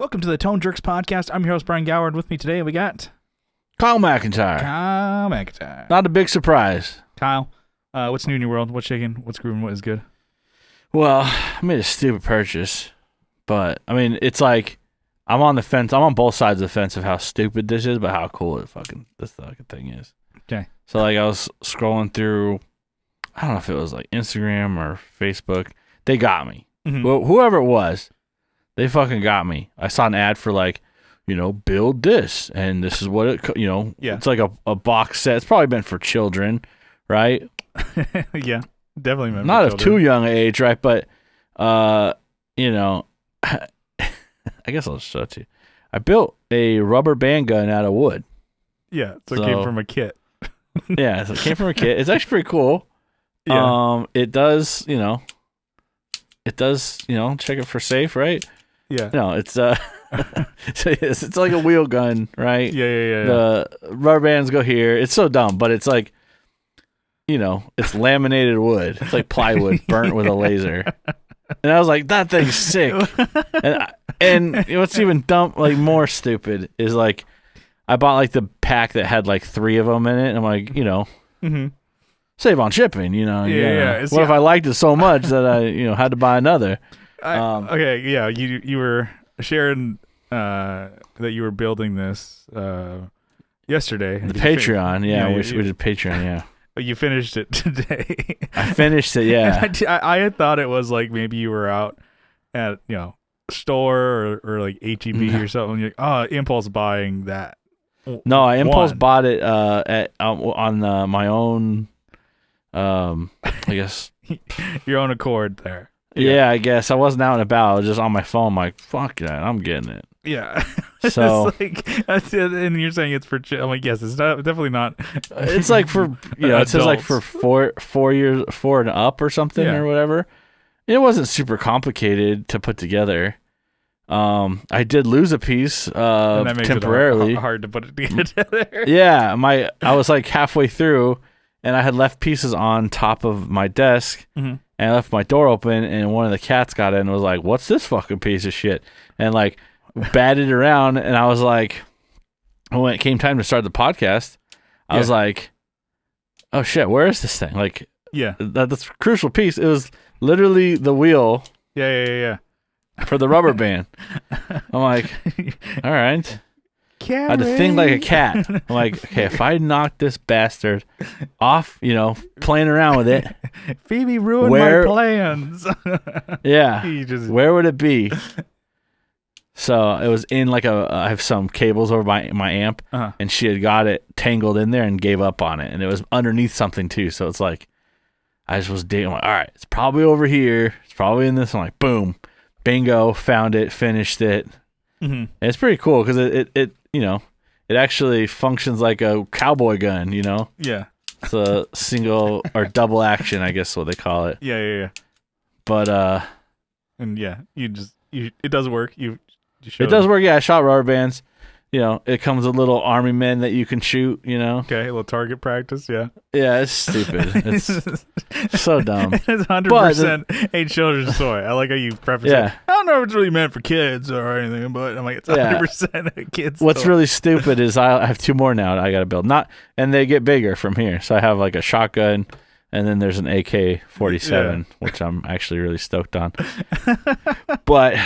Welcome to the Tone Jerks podcast. I'm your host, Brian Gower, and with me today we got Kyle McIntyre. Kyle McIntyre. Not a big surprise. Kyle, what's new in your world? What's shaking? What's grooving? What is good? Well, I made a stupid purchase, but I mean, it's like I'm on the fence. I'm on both sides of the fence of how stupid this is, but how cool this fucking thing is. Okay. So like I was scrolling through, I don't know if it was like Instagram or Facebook. They got me. Mm-hmm. Well, whoever it was, they fucking got me. I saw an ad for like, build this, and this is what it, It's like a box set. It's probably meant for children, right? Yeah, definitely meant not for of too young age, right? But, I guess I'll show it to you. I built a rubber band gun out of wood. Yeah, so it came from a kit. Yeah, so it came from a kit. It's actually pretty cool. Yeah. It does, check it for safe, right? Yeah. No, it's it's like a wheel gun, right? Yeah. The rubber bands go here. It's so dumb, but it's like, it's laminated wood. It's like plywood burnt with a laser. And I was like, that thing's sick. And what's even dumb, like more stupid, is like I bought like the pack that had like 3 of them in it. And I'm like, Mm-hmm. save on shipping, Yeah. What if I liked it so much that I, had to buy another? Okay, yeah, you were sharing that you were building this yesterday. The Patreon, we did Patreon, yeah. You finished it today. I finished it, yeah. I had thought it was like maybe you were out at store or like HEB or something. You're like, impulse buying that. No, I impulse bought it on my own. I guess your own accord there. Yeah, I guess I wasn't out and about. I was just on my phone. I'm like, fuck that, I'm getting it. Yeah. So it's like, that's it, and you're saying it's for. I'm like, yes, it's not definitely not. It's like for it says like for 4 years, 4 and up or something or whatever. It wasn't super complicated to put together. I did lose a piece and that makes temporarily. It hard to put it together. Yeah, I was like halfway through, and I had left pieces on top of my desk, and I left my door open, and one of the cats got in and was like, "What's this fucking piece of shit?" And like batted around, and I was like, when it came time to start the podcast, I was like, "Oh shit, where is this thing?" Like, that's a crucial piece. It was literally the wheel. Yeah. For the rubber band. I'm like, all right. Carrie. I had to think like a cat. I'm like, okay, if I knock this bastard off, playing around with it. Phoebe ruined my plans. Yeah. Where would it be? So it was in like I have some cables over my amp, and she had got it tangled in there and gave up on it. And it was underneath something too. So it's like, I just was digging. I'm like, all right, it's probably over here. It's probably in this. I'm like, boom. Bingo, found it, finished it. And it's pretty cool because it actually functions like a cowboy gun, Yeah. It's a single or double action, I guess is what they call it. Yeah. But and yeah, it does work. It does work. Yeah, I shot rubber bands. It comes with little army men that you can shoot, Okay, a little target practice, yeah. Yeah, it's stupid. It's so dumb. It's 100% a children's toy. I like how you preface it. I don't know if it's really meant for kids or anything, but I'm like, it's 100% a kid's What's toy. really stupid is I have 2 more now that I got to build. And they get bigger from here. So I have like a shotgun, and then there's an AK-47, which I'm actually really stoked on. But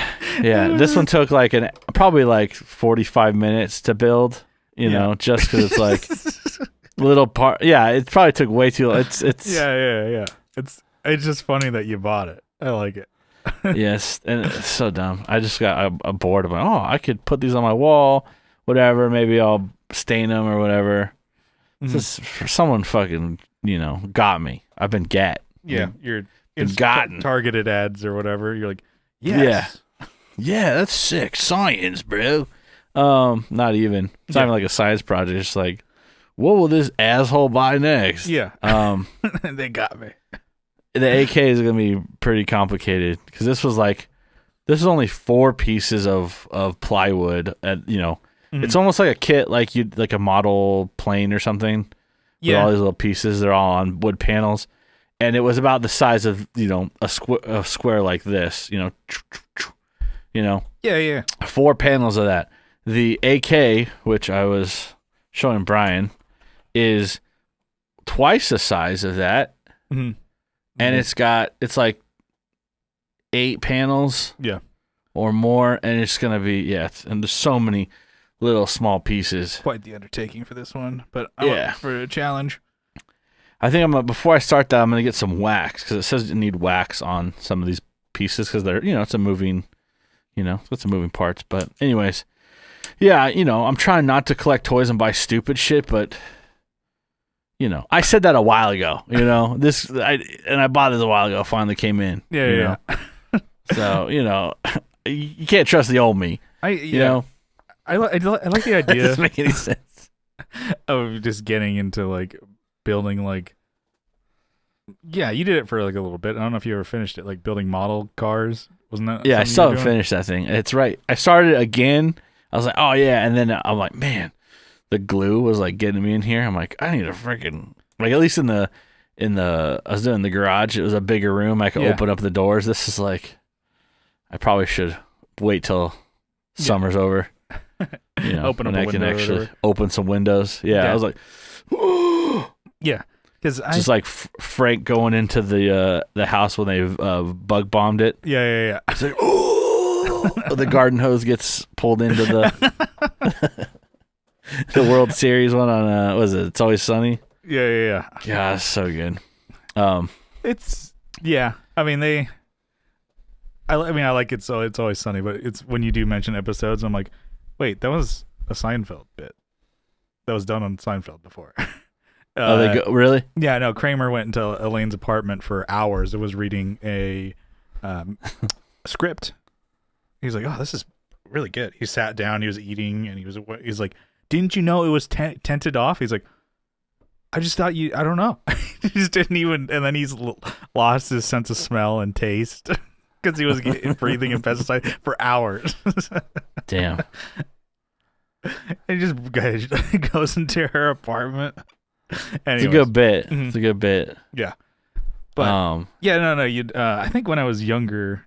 yeah, this one took like probably like 45 minutes to build, just because it's like little part. Yeah, it probably took way too long. It's Yeah. It's just funny that you bought it. I like it. Yes, and it's so dumb. I just got a board of like, I could put these on my wall, whatever. Maybe I'll stain them or whatever. Just for someone fucking, got me. I've been got. Yeah, you're gotten. Targeted ads or whatever. You're like, yes. Yeah, that's sick. Science, bro. Not even. It's not even like a science project. It's like, what will this asshole buy next? Yeah. They got me. The AK is gonna be pretty complicated because this was only 4 pieces of plywood. It's almost like a kit, like a model plane or something. With all these little pieces, they're all on wood panels, and it was about the size of a square like this. Yeah. 4 panels of that. The AK, which I was showing Brian, is twice the size of that. Mm-hmm. And it's like 8 panels. Yeah. Or more, and it's gonna be and there's so many little small pieces. Quite the undertaking for this one, but I'm up for a challenge. I think before I start that, I'm gonna get some wax because it says you need wax on some of these pieces because they're it's a moving, it's some moving parts. But anyways, I'm trying not to collect toys and buy stupid shit, but I said that a while ago. I bought this a while ago. Finally came in. Yeah. So you can't trust the old me. I like the idea. That doesn't make any sense. Of just getting into like building like. Yeah, you did it for like a little bit. I don't know if you ever finished it, like building model cars. Wasn't that? Yeah, I still haven't finished that thing. It's right. I started again. I was like, oh yeah, and then I'm like, man, the glue was like getting me in here. I'm like, I need a freaking like at least in the I was doing the garage. It was a bigger room. I could open up the doors. This is like. I probably should wait till summer's over. Open up a window. I can actually open some windows. Yeah, I was like, yeah, because just like Frank going into the house when they bug bombed it. Yeah. It's like, the garden hose gets pulled into the the World Series one on what is it? It's Always Sunny. Yeah. Yeah, it's so good. I like it, so It's Always Sunny, but it's when you do mention episodes, I'm like, wait, that was a Seinfeld bit that was done on Seinfeld before. They go really? Yeah, no. Kramer went into Elaine's apartment for hours. It was reading a script. He's like, oh, this is really good. He sat down, he was eating, and he's like, didn't you know it was tented off? He's like, I just thought I don't know. He just didn't even, and then he's lost his sense of smell and taste. Because he was breathing in pesticide for hours. Damn. And he just goes into her apartment. It's Anyways. a good bit. Mm-hmm. It's a good bit. Yeah. But no. I think when I was younger,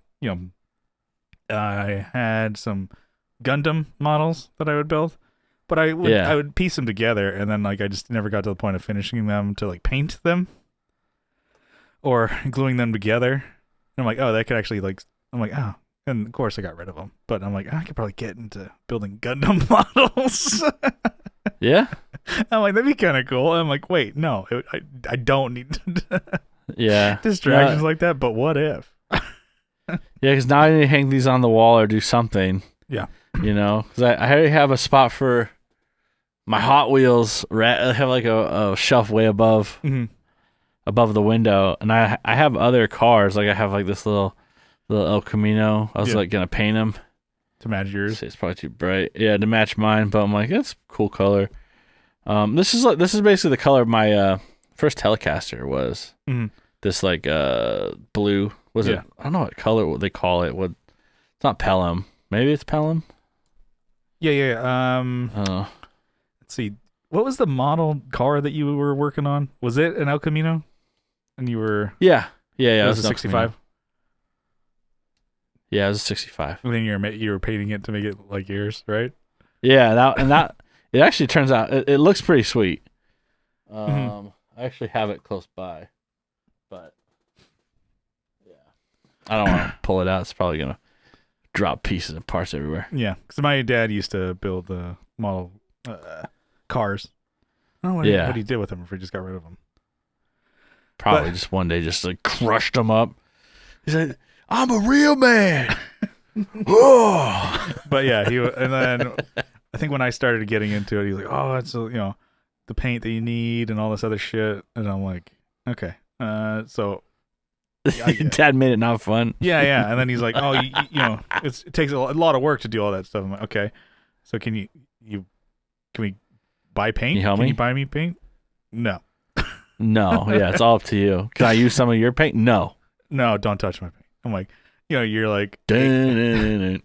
I had some Gundam models that I would build, but I would piece them together, and then like I just never got to the point of finishing them to like paint them or gluing them together. I'm like, oh, that could actually oh, and of course I got rid of them. But I'm like, I could probably get into building Gundam models. Yeah. I'm like, that'd be kind of cool. And I'm like, wait, no, I don't need distractions like that. But what if? Yeah, because now I need to hang these on the wall or do something. Yeah. Because I already have a spot for my Hot Wheels. I have like a shelf way above. Mm-hmm. Above the window, and I have other cars. Like I have like this little El Camino. I was like gonna paint them to match yours. It's probably too bright. Yeah, to match mine. But I'm like, that's a cool color. This is basically the color of my first Telecaster was. Mm-hmm. This like blue. Was it? I don't know what color they call it. It's not Pelham. Maybe it's Pelham. Yeah. Let's see. What was the model car that you were working on? Was it an El Camino? And you were... Yeah. It was a 65? Yeah, it was a 65. And then you were painting it to make it like yours, right? Yeah, that it actually turns out, it looks pretty sweet. I actually have it close by. But, yeah. I don't want to pull it out. It's probably going to drop pieces and parts everywhere. Yeah, because my dad used to build model cars. I don't know what he did with them if he just got rid of them. Probably just one day just like crushed them up. He said, I'm a real man. But yeah, and then I think when I started getting into it, he was like, oh, it's the paint that you need and all this other shit. And I'm like, okay. So Dad made it not fun. Yeah. And then he's like, oh, it takes a lot of work to do all that stuff. I'm like, okay. So can we buy paint? Can you buy me paint? No. No, yeah, it's all up to you. Can I use some of your paint? No, don't touch my paint. I'm like, you're like you're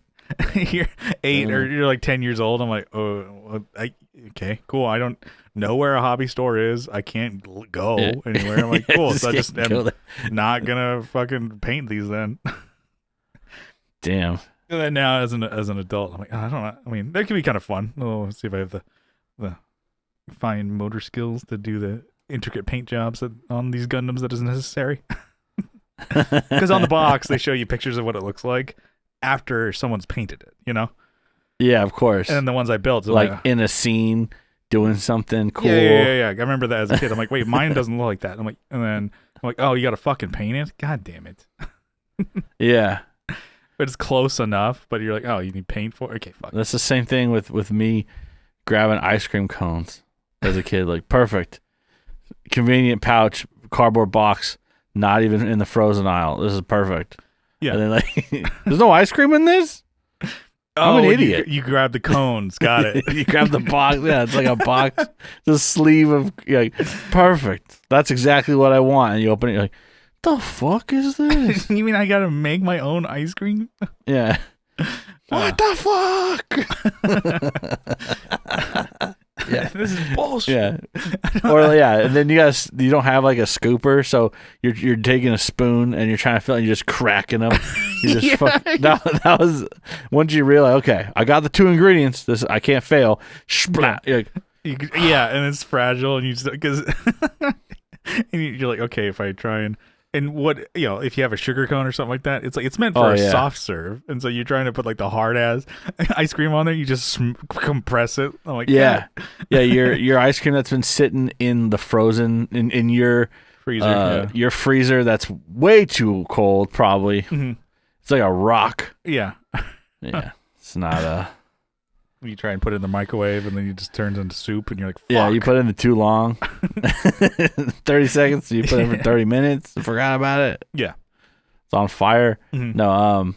8 or you're like 10 years old. I'm like, oh, okay, cool. I don't know where a hobby store is. I can't go anywhere. I'm like, cool. So I just am not gonna fucking paint these then. Damn. And then now, as an adult, I'm like, I don't know. I mean, that could be kind of fun. Oh, let's see if I have the fine motor skills to do the intricate paint jobs on these Gundams that is necessary. Because on the box, they show you pictures of what it looks like after someone's painted it, you know? Yeah, of course. And then the ones I built, like in a scene, doing something cool. Yeah. I remember that as a kid. I'm like, wait, mine doesn't look like that. And then I'm like, oh, you got to fucking paint it? God damn it. Yeah. But it's close enough, but you're like, oh, you need paint for it? Okay, fuck. That's the same thing with me grabbing ice cream cones as a kid. Like, perfect. Convenient pouch, cardboard box, not even in the frozen aisle. This is perfect. Yeah. And then, like, there's no ice cream in this? I'm an idiot. You grab the cones. Got it. You grab the box. Yeah, it's like a box. The sleeve of, like, perfect. That's exactly what I want. And you open it, you're like, the fuck is this? You mean I gotta make my own ice cream? Yeah. What the fuck? Yeah, this is bullshit. Yeah. Or and then you don't have like a scooper, so you're taking a spoon and you're trying to fill it and you're just cracking them. You just that was once you realize, okay, I got the 2 ingredients. This I can't fail. Splat. And it's fragile, and you just because and you're like, okay, if I try and what, if you have a sugar cone or something like that, it's meant for a soft serve, and so you're trying to put like the hard ass ice cream on there. You just compress it. I'm like, yeah. Your ice cream that's been sitting in the frozen in your freezer, your freezer that's way too cold, probably. Mm-hmm. It's like a rock. Yeah, it's not a. You try and put it in the microwave, and then it just turns into soup, and you're like, fuck. Yeah, you put it in too long. 30 seconds, so you put it in for 30 minutes, forgot about it. Yeah. It's on fire. Mm-hmm. No,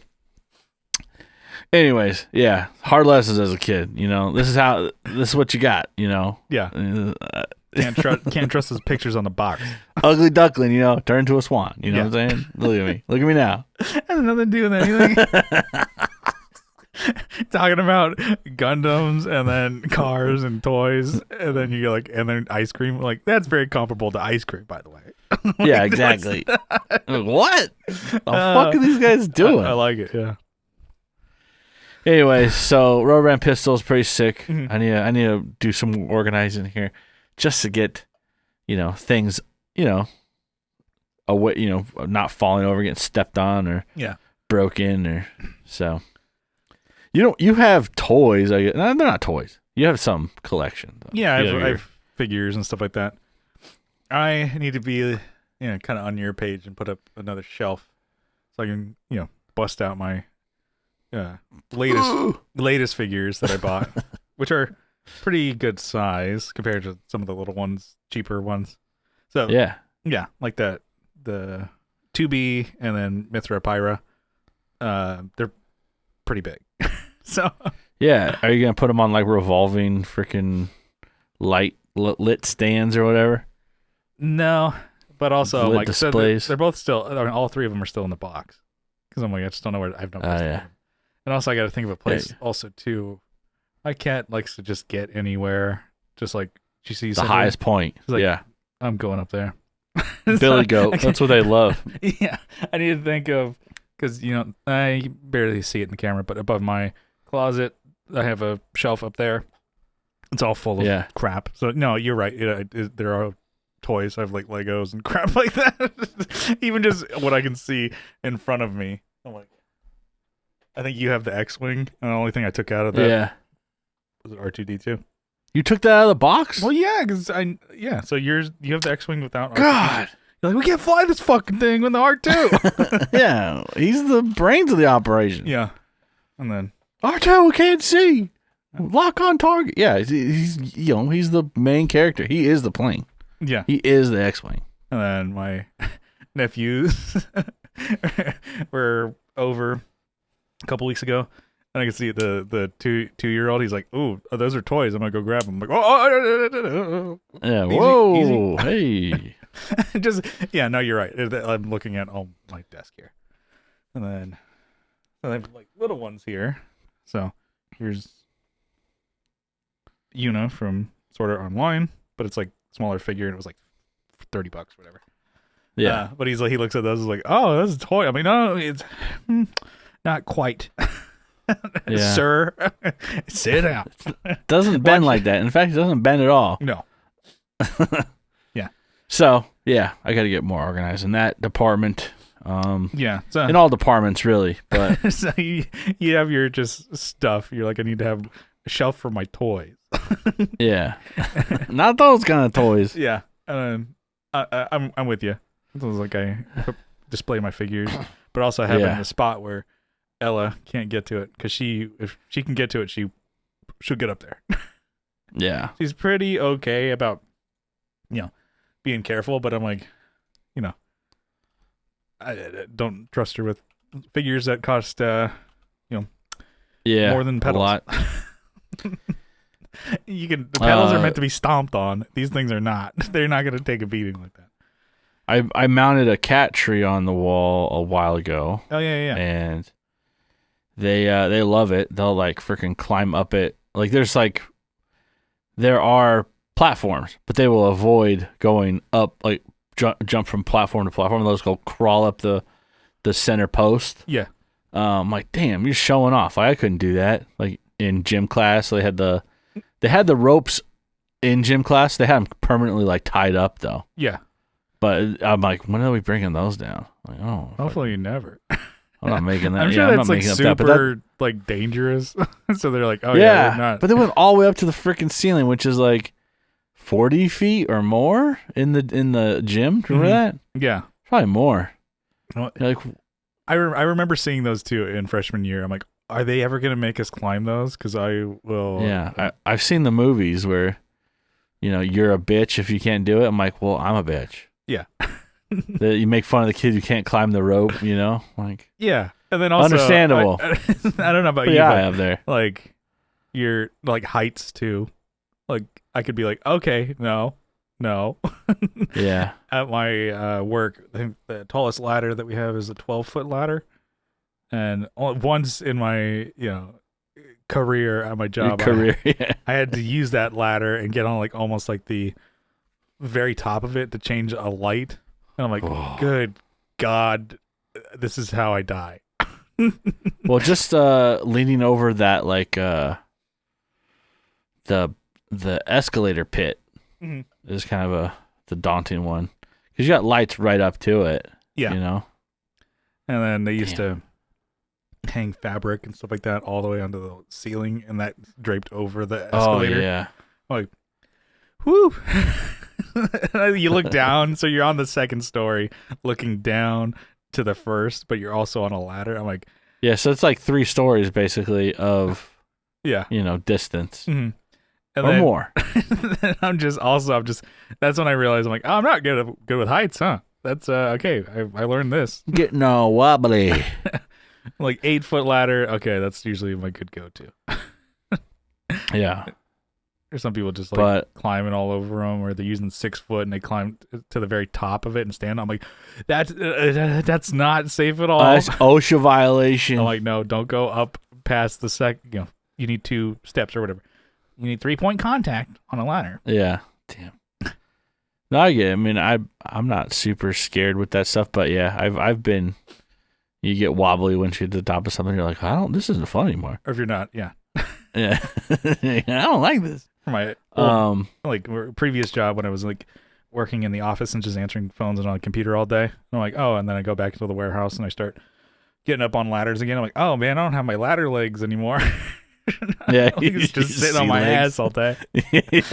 anyways, yeah, hard lessons as a kid, this is what you got, Yeah. Can't trust his pictures on the box. Ugly duckling, turn into a swan, what I'm saying? Look at me now. Has nothing to do with anything. Talking about Gundams and then cars and toys, and then you like, and then ice cream. Like, that's very comparable to ice cream, by the way. Yeah, exactly. What the fuck are these guys doing? I like it. Yeah. Anyway, so rubber band pistol is pretty sick. Mm-hmm. I need to do some organizing here, just to get things away, not falling over, getting stepped on, or broken, or so. You have toys. They're not toys. You have some collection, though. Yeah, I have figures and stuff like that. I need to be, kind of on your page and put up another shelf so I can, bust out my latest figures that I bought, which are pretty good size compared to some of the little ones, cheaper ones. So yeah, like the 2B and then Mithra Pyra. They're pretty big. So yeah, are you gonna put them on like revolving freaking lit stands or whatever? No, but also lit displays. So they're both still. I mean, all 3 of them are still in the box because I'm like, I just don't know where. I have no place. And also, I got to think of a place. Also, too, my cat likes to just get anywhere. Just like she sees the highest point. She's like, I'm going up there. Billy goat. That's what they love. Yeah, I need to think of because I barely see it in the camera, but above my closet, I have a shelf up there. It's all full of crap. So no, you're right. There are toys. I have like Legos and crap like that. Even just what I can see in front of me. I'm like, I think you have the X-wing, and the only thing I took out of that was R2-D2. You took that out of the box? Well, yeah, because So you have the X-wing without R2-D2. God. You're like, we can't fly this fucking thing with the R2. Yeah, he's the brains of the operation. Yeah, and then R2 can't see. Lock on target. Yeah, he's he's the main character. He is the plane. Yeah, he is the X-wing. And then my nephews were over a couple weeks ago, and I can see the 2-year-old. He's like, "Ooh, those are toys. I'm gonna go grab them." I'm like, "Oh, yeah, whoa, easy. Hey." Just no, you're right. I'm looking at all my desk here, and then I have like little ones here. So here's Yuna from Sword Art Online, but it's like smaller figure, and it was like $30, whatever. Yeah, but he looks at those like, oh, that's a toy. I mean, no, it's not quite. Yeah. Sir, sit down. It doesn't bend like that. In fact, it doesn't bend at all. No. Yeah. So, yeah, I got to get more organized in that department. Yeah. In all departments, really. But so you have your just stuff. You're like, I need to have a shelf for my toys. Yeah. Not those kind of toys. Yeah. I'm with you. It was like I display my figures, but also have it in a spot where Ella can't get to it, because if she can get to it, she'll get up there. Yeah. She's pretty okay about, being careful, but I'm like, I don't trust her with figures that cost, more than pedals. A lot. The pedals are meant to be stomped on. These things are not. They're not going to take a beating like that. I mounted a cat tree on the wall a while ago. Oh yeah. And they love it. They'll like freaking climb up it. Like there are platforms, but they will avoid going up, like jump from platform to platform. They'll just go crawl up the center post. Yeah. I'm like, damn, you're showing off. Like, I couldn't do that. Like in gym class, they had the ropes in gym class. They had them permanently like tied up though. Yeah. But I'm like, when are we bringing those down? Like, hopefully never. I'm not making that. I'm sure that's like super like dangerous. So they're like, oh yeah, we're not. But they went all the way up to the freaking ceiling, which is like 40 feet or more in the gym. Do you remember that? Yeah, probably more. Like, I remember seeing those too in freshman year. I'm like, are they ever gonna make us climb those? Because I will. Yeah, I've seen the movies where, you're a bitch if you can't do it. I'm like, well, I'm a bitch. Yeah. You make fun of the kid who can't climb the rope, like. Yeah, and then also understandable. I don't know about you, but I have there. Like, your like heights too. Like, I could be like, okay, no. Yeah. At my work, I think the tallest ladder that we have is a 12-foot ladder, and once in my career at my job, I had to use that ladder and get on like almost like the very top of it to change a light, and I'm like, good God, this is how I die. Well, just leaning over that like the escalator pit is kind of the daunting one, because you got lights right up to it. Yeah, and then they used to hang fabric and stuff like that all the way onto the ceiling, and that draped over the escalator. Oh yeah, like, whoo. You look down, so you're on the second story looking down to the first, but you're also on a ladder. I'm like, yeah, so it's like 3 stories basically of distance. Mm-hmm. Or then, more. I'm just that's when I realized I'm like, oh, I'm not good with heights, huh? That's okay. I learned this. Getting all wobbly. Like 8-foot ladder. Okay, that's usually my good go-to. Yeah. There's some people just like climbing all over them, or they're using 6 foot and they climb to the very top of it and stand. I'm like, that's not safe at all. That's OSHA violation. I'm like, no, don't go up past the you need 2 steps or whatever. You need 3-point contact on a ladder. Yeah. Damn. No, I get it. I mean, I'm not super scared with that stuff, but yeah, I've been. You get wobbly when you're at the top of something. You're like, this isn't fun anymore. Or if you're not, yeah. Yeah. I don't like this. For my previous job, when I was like working in the office and just answering phones and on a computer all day, I'm like, and then I go back into the warehouse and I start getting up on ladders again. I'm like, oh man, I don't have my ladder legs anymore. Yeah, he's just sitting on my ass all day. It's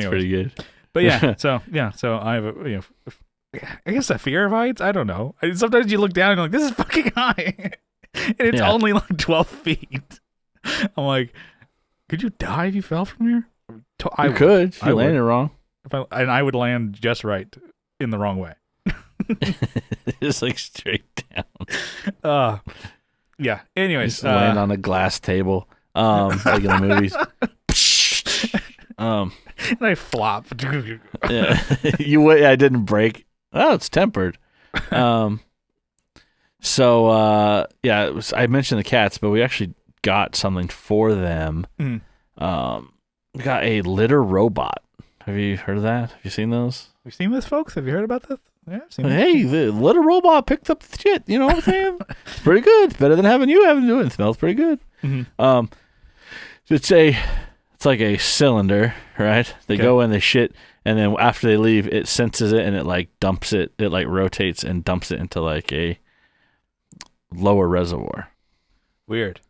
pretty good. But yeah, so I have I guess a fear of heights. I don't know. Sometimes you look down and you're like, this is fucking high, and it's only like 12 feet. I'm like, could you die if you fell from here? You could. You landed wrong. I would land just right in the wrong way. Just like straight down. Yeah. Anyways, just land on a glass table, like in the movies. And I flop. Yeah. I didn't break. Oh, it's tempered. So I mentioned the cats, but we actually got something for them. Mm. We got a litter robot. Have you heard of that? Have you seen those? Have you seen this, folks? Have you heard about this? Yeah, I've seen hey, the little robot picked up the shit. You know what I'm saying? It's pretty good. It's better than having you having to do it. It smells pretty good. Mm-hmm. It's like a cylinder, right? They go in, they shit, and then after they leave, it senses it and it like dumps it. It like rotates and dumps it into like a lower reservoir. Weird.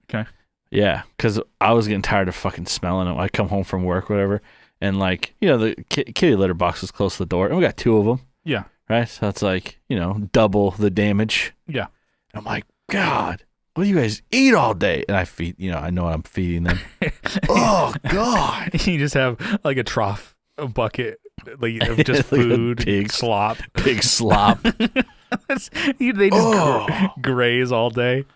Okay. Yeah, because I was getting tired of fucking smelling it. I come home from work, whatever, and like, you know, the kitty litter box is close to the door, and we got 2 of them. Yeah. Right? So it's like, you know, double the damage. Yeah. And I'm like, God, what do you guys eat all day? And I feed, you know, I know what I'm feeding them. Oh, God. You just have like a trough, a bucket like, of just like food, pig slop. Pig slop. They just graze all day.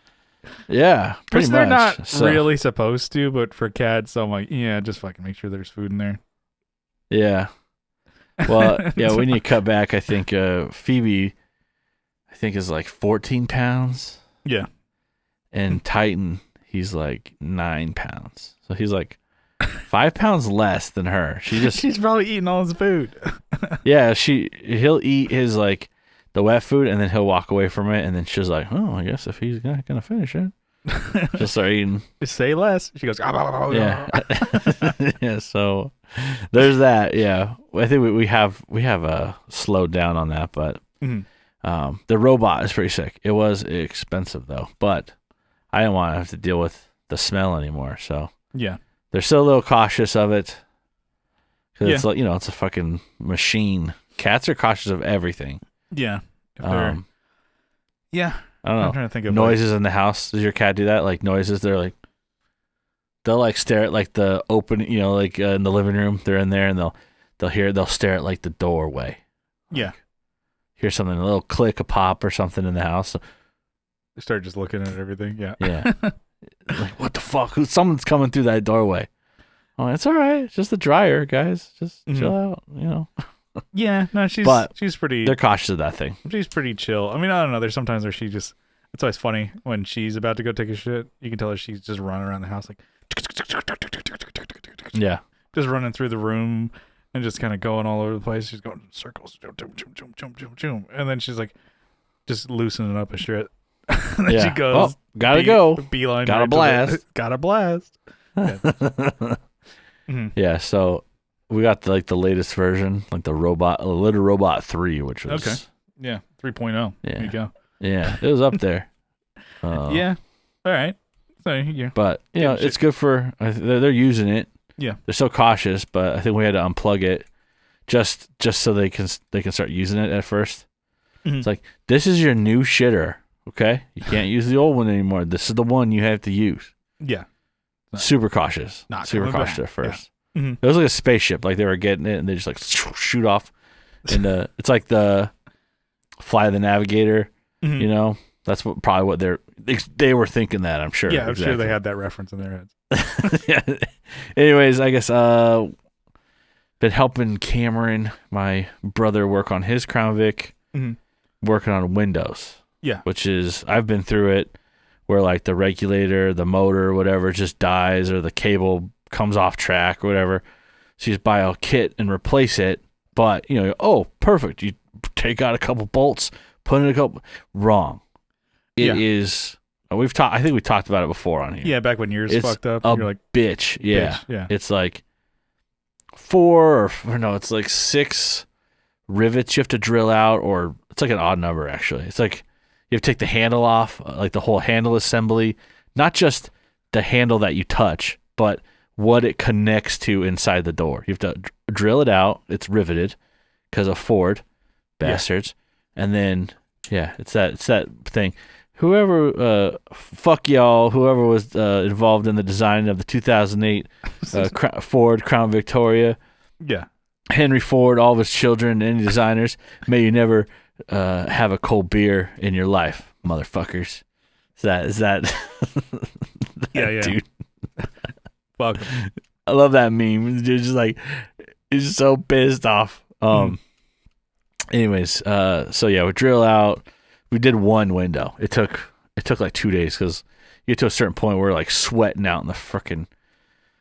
Yeah, pretty Which much. they're not really supposed to, but for cats, I'm like, yeah, just fucking make sure there's food in there. Yeah. Well, yeah, we need to cut back. I think Phoebe, is like 14 pounds. Yeah. And Titan, he's like 9 pounds. So he's like 5 pounds less than her. She's probably eating all his food. Yeah, he'll eat his like the wet food, and then he'll walk away from it, and then she's like, oh, I guess if he's not gonna finish it, just start eating. Just say less. She goes, yeah. Yeah, so there's that. Yeah, I think we have slowed down on that, but the robot is pretty sick. It was expensive though, but I didn't want to have to deal with the smell anymore, so yeah, they're still a little cautious of it because it's like, you know, it's a fucking machine. Cats are cautious of everything. Yeah. Yeah. I don't know. I'm trying to think of noises in the house. Does your cat do that? Like noises? They'll like stare at like the open, you know, like in the living room. They're in there and they'll stare at like the doorway. Yeah. Like, hear something, a little click, a pop or something in the house. They start just looking at everything. Yeah. Yeah. Like, what the fuck? Someone's coming through that doorway. Oh, it's all right. It's just the dryer, guys. Just chill out, you know. Yeah, no, she's pretty. They're cautious of that thing. She's pretty chill. I mean, I don't know. There's sometimes where she just. It's always funny when she's about to go take a shit. You can tell her she's just running around the house like. Yeah. Just running through the room and just kind of going all over the place. She's going in circles, and then she's like, just loosening up a shit. And then she goes. Oh, gotta go. Beeline. Gotta blast. Gotta blast. Yeah. Yeah. So. We got the latest version, like the Little Robot 3, which was okay. Yeah, 3.0. Yeah. There you go. Yeah, it was up there. Yeah. All right. So yeah. But you know, it's good for they're using it. Yeah. They're so cautious, but I think we had to unplug it just so they can start using it at first. Mm-hmm. It's like, this is your new shitter, okay? You can't use the old one anymore. This is the one you have to use. Yeah. Super cautious. Super cautious at first. Yeah. Mm-hmm. It was like a spaceship. Like they were getting it, and they just like shoot off. And it's like the Fly the Navigator. Mm-hmm. You know, that's probably what they were thinking that. I'm sure. Yeah, I'm sure they had that reference in their heads. Yeah. Anyways, I guess been helping Cameron, my brother, work on his Crown Vic, working on Windows. Yeah, which is I've been through it, where like the regulator, the motor, whatever, just dies, or the cable comes off track or whatever. So you just buy a kit and replace it. But, you know, oh, perfect. You take out a couple bolts, put in a couple. Wrong. It is. I think we talked about it before on here. Yeah, back when yours fucked up. You're like, bitch. Yeah. Bitch. Yeah. It's like it's like 6 rivets you have to drill out, or it's like an odd number, actually. It's like you have to take the handle off, like the whole handle assembly, not just the handle that you touch, but what it connects to inside the door. You have to drill it out. It's riveted because of Ford bastards. Yeah. And then, it's that thing. Whoever, fuck y'all, whoever was involved in the design of the 2008 Ford Crown Victoria. Yeah. Henry Ford, all of his children, any designers, may you never have a cold beer in your life, motherfuckers. Is that yeah. Dude. Fuck. I love that meme. It's just like, he's so pissed off. Anyways, so yeah, we drill out. We did one window. It took like 2 days because you get to a certain point where we're like sweating out in the frickin',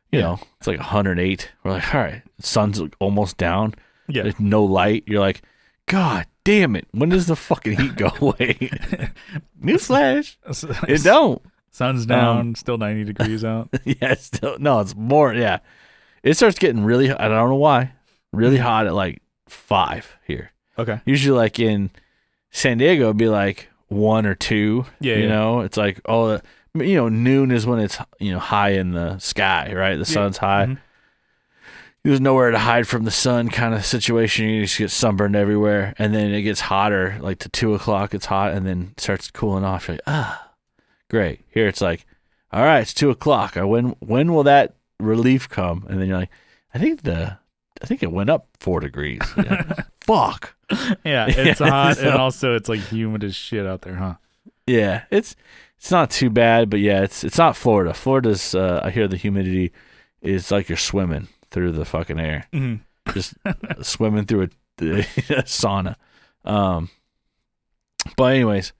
you know, it's like 108. We're like, all right, the sun's almost down. Yeah. There's no light. You're like, God damn it. When does the fucking heat go away? Newsflash. It don't. Sun's down, still 90 degrees out. Yeah, it's more, yeah. It starts getting really, I don't know why, really hot at like 5 here. Okay. Usually like in San Diego, it'd be like 1 or 2. Yeah. You know, it's like, noon is when it's, high in the sky, right? The sun's high. Mm-hmm. There's nowhere to hide from the sun kind of situation. You just get sunburned everywhere. And then it gets hotter, like to 2 o'clock, it's hot, and then starts cooling off. You're like, great. Here it's like, all right, it's 2 o'clock. When will that relief come? And then you're like, I think it went up 4 degrees. Fuck. Yeah, it's hot, and also it's like humid as shit out there, huh? Yeah, it's not too bad, but yeah, it's not Florida. Florida's, I hear the humidity is like you're swimming through the fucking air. Mm-hmm. Just swimming through a sauna. But anyways,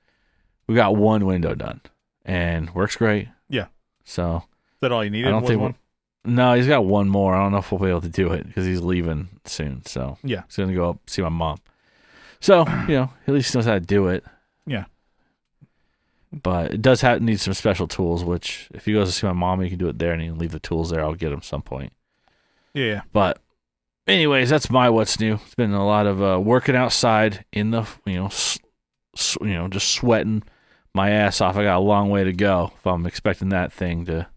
we got one window done, and works great. Yeah. So is that all you needed? One? No, he's got one more. I don't know if we'll be able to do it because he's leaving soon. So yeah, he's gonna go up see my mom. So at least he knows how to do it. Yeah. But it does need some special tools. Which if he goes to see my mom, he can do it there, and he can leave the tools there. I'll get him some point. Yeah. But anyways, that's my what's new. It's been a lot of working outside in the just sweating my ass off. I got a long way to go if I'm expecting that thing to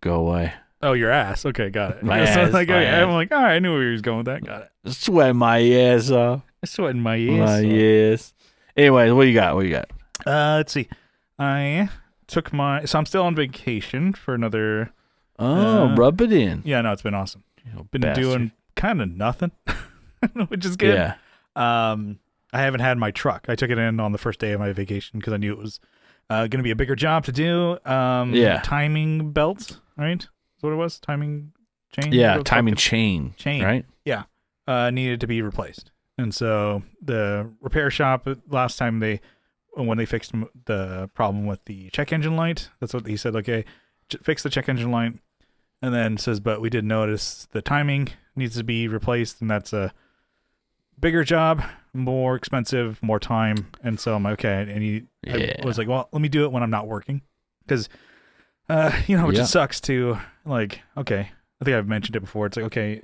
go away. Oh, your ass. Okay, got it. My ass. I'm like, all right, I knew where he was going with that. Got it. Sweating my ass off. Sweating my ass. My ass. Anyways, what you got? Let's see. I took so I'm still on vacation for another. Rub it in. Yeah, no, it's been awesome. Been doing kind of nothing, which is good. Yeah. I haven't had my truck. I took it in on the first day of my vacation because I knew it was going to be a bigger job to do. Timing belts, right? That's what it was? Timing chain? Yeah, timing chain. Right? Yeah. Needed to be replaced. And so the repair shop, last time when they fixed the problem with the check engine light, that's what he said, okay, fix the check engine light. And then says, but we did notice the timing needs to be replaced, and that's a bigger job, more expensive, more time. And so I'm like, okay. And I was like, well, let me do it when I'm not working. Because, it just sucks to, like, okay, I think I've mentioned it before. It's like, okay,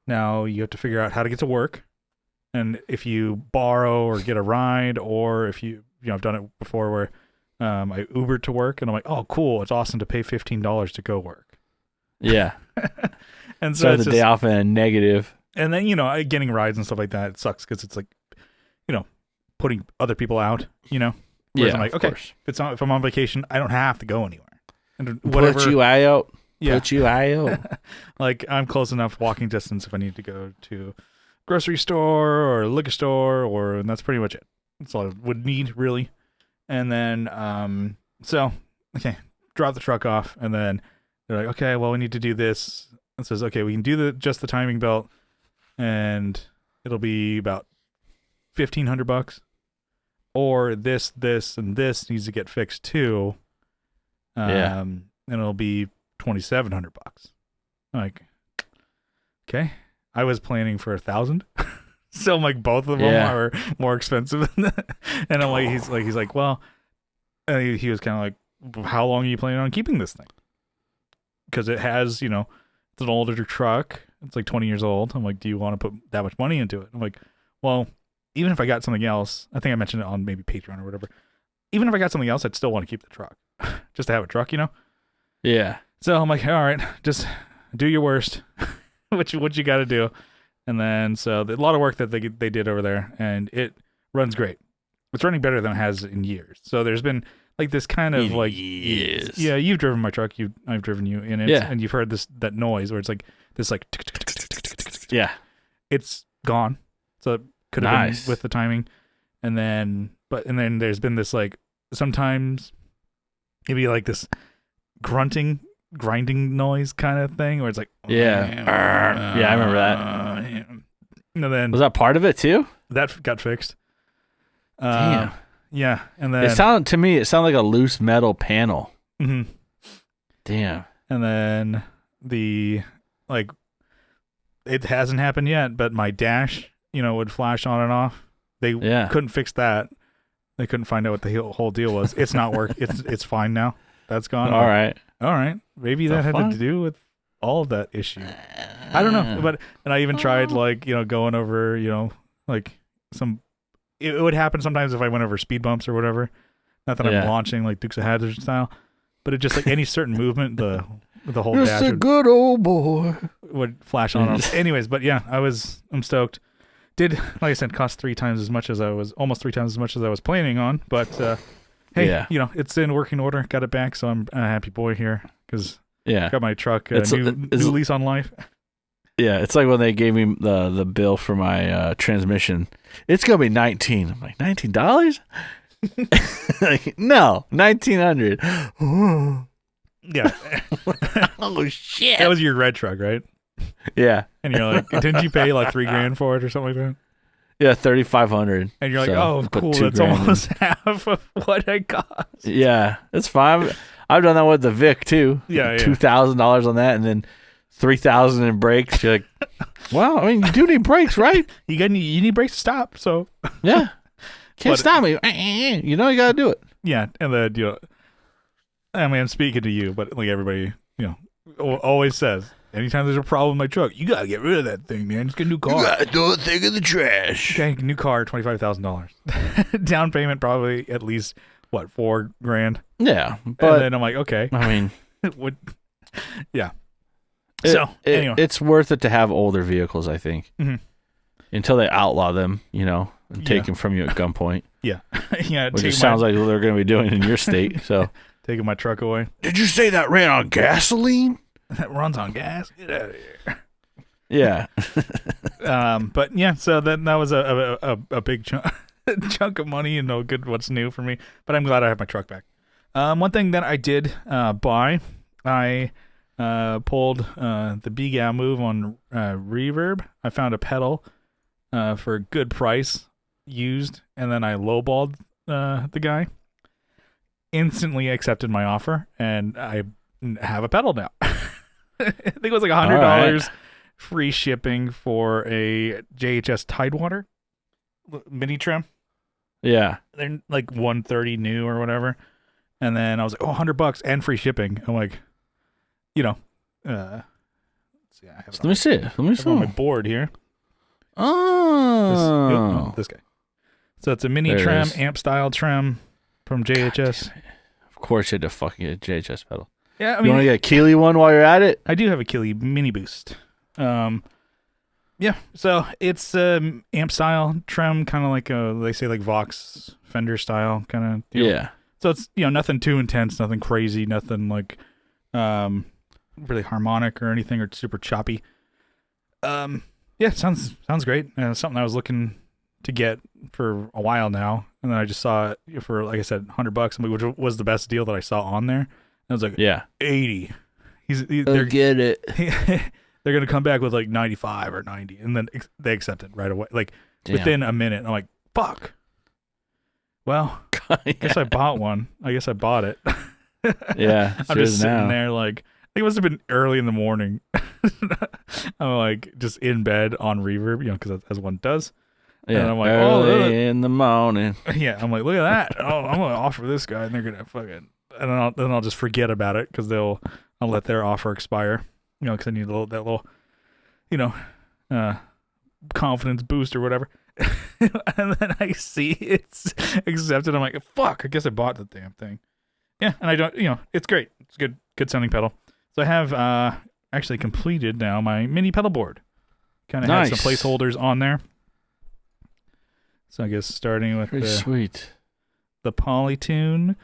now you have to figure out how to get to work. And if you borrow or get a ride, or if I've done it before where I Ubered to work, and I'm like, oh, cool. It's awesome to pay $15 to go work. Yeah. And so it's the day off in a negative. And then, getting rides and stuff like that, it sucks because it's like, putting other people out, Whereas I'm like, okay, if I'm on vacation, I don't have to go anywhere. And whatever. Put you out. Yeah. Put you out. Like, I'm close enough walking distance if I need to go to grocery store or liquor store, and that's pretty much it. That's all I would need, really. And then, drop the truck off, and then they're like, okay, well, we need to do this. It says, okay, we can do just the timing belt, and it'll be about $1,500, or this, and this needs to get fixed too. And it'll be $2,700. Like, okay, I was planning for $1,000. So I'm like, both of them are more expensive than that. And I'm like, he's like, well, he was kind of like, how long are you planning on keeping this thing? Because it has, it's an older truck. It's like 20 years old. I'm like, do you want to put that much money into it? I'm like, well, even if I got something else, I think I mentioned it on maybe Patreon or whatever. Even if I got something else, I'd still want to keep the truck. Just to have a truck, Yeah. So I'm like, all right, just do your worst. what you got to do. And then, so a lot of work that they did over there, and it runs great. It's running better than it has in years. So there's been like this kind of like, yeah, you've driven my truck, I've driven you in it, and you've heard that noise where it's like this like, yeah, it's gone. So it could have been with the timing, and then there's been this like sometimes it'd be like this grinding noise kind of thing where it's like, yeah, I remember that. And then was that part of it too? That got fixed. Damn. Yeah, and then it sounded like a loose metal panel. Mm-hmm. Damn. And then it hasn't happened yet, but my dash, would flash on and off. They couldn't fix that. They couldn't find out what the whole deal was. It's not working. It's fine now. That's gone. All right. Maybe that had to do with all of that issue. I don't know. And I even tried going over, like some. It would happen sometimes if I went over speed bumps or whatever. Not that I'm launching like Dukes of Hazzard style, but it just like any certain movement, the whole dash a good old boy would flash on. Anyways, but yeah, I'm stoked. Did, like I said, cost almost 3 times as much as I was planning on. But hey, it's in working order. Got it back, so I'm a happy boy here because got my truck, new lease on life. Yeah, it's like when they gave me the bill for my transmission. It's gonna be $19. I'm like, $19? Like, no, $1,900. Yeah. Oh shit! That was your red truck, right? Yeah. And you're like, didn't you pay like $3,000 for it or something like that? Yeah, $3,500. And you're like, oh, cool. That's almost half of what it cost. Yeah, it's fine. I've done that with the Vic too. Yeah, $2,000 on that, and then $3,000 in brakes. You're like, well, I mean, you do need brakes, right? You need brakes to stop. So yeah, can't stop me. You gotta do it. Yeah, and then I mean, I'm speaking to you, but like everybody, always says, anytime there's a problem with my truck, you gotta get rid of that thing, man. Just get a new car. You gotta throw the thing in the trash. Okay, new car, $25,000. Down payment probably at least $4,000. Yeah, but and then I'm like, okay. I mean, yeah. Anyway, it's worth it to have older vehicles, I think, until they outlaw them, and take them from you at gunpoint. Yeah, yeah. Which sounds like what they're going to be doing in your state. So taking my truck away. Did you say that ran on gasoline? That runs on gas. Get out of here. Yeah. But yeah, so that was a big chunk of money and no good what's new for me. But I'm glad I have my truck back. One thing that I did buy, I pulled the BGAL move on Reverb. I found a pedal for a good price used, and then I lowballed the guy. Instantly accepted my offer, and I have a pedal now. I think it was like $100 free shipping for a JHS Tidewater mini trim. Yeah, they're like $130 new or whatever. And then I was like, $100 and free shipping. I'm like, let's see, let me see. Let me see on my board here. This guy. So it's a mini trim, amp style trim from JHS. Of course, you had to fucking get a JHS pedal. Yeah, I mean, you want to get a Keeley one while you're at it? I do have a Keeley Mini Boost. Yeah, so it's amp style trim, kind of like they say like Vox Fender style kind of deal. Yeah. So it's nothing too intense, nothing crazy, nothing like really harmonic or anything or super choppy. Yeah, sounds great. Something I was looking to get for a while now, and then I just saw it for, like I said, $100, which was the best deal that I saw on there. And I was like, yeah, 80. Get it. They're gonna come back with like 95 or 90, and then they accept it right away, like within a minute. I'm like, fuck. Well, I guess I bought one. I guess I bought it. Yeah, I'm just sitting there like, I think it must have been early in the morning. I'm like just in bed on Reverb, because as one does. Yeah, and I'm like, early in the morning. Yeah, I'm like, look at that. Oh, I'm gonna offer this guy, and they're gonna fucking, and then I'll just forget about it because I'll let their offer expire. Because I need that little, confidence boost or whatever. And then I see it's accepted. I'm like, fuck, I guess I bought the damn thing. Yeah, and I don't, it's great. It's good sounding pedal. So I have actually completed now my mini pedal board. Kind of had some placeholders on there. So I guess starting with sweet. The Polytune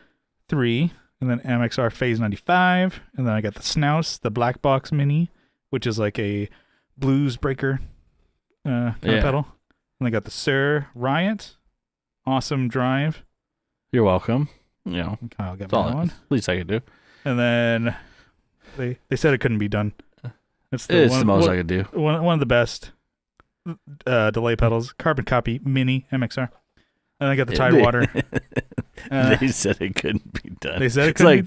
3. And then MXR Phase 95. And then I got the Snouse, the Black Box Mini, which is like a blues breaker kind of pedal. And I got the Sir Riot. Awesome drive. You're welcome. I'll get that one. Least I could do. And then they said it couldn't be done. It's the most I could do. One of the best delay pedals. Carbon Copy Mini MXR. And I got the Tidewater. They said it couldn't be done. They said it couldn't be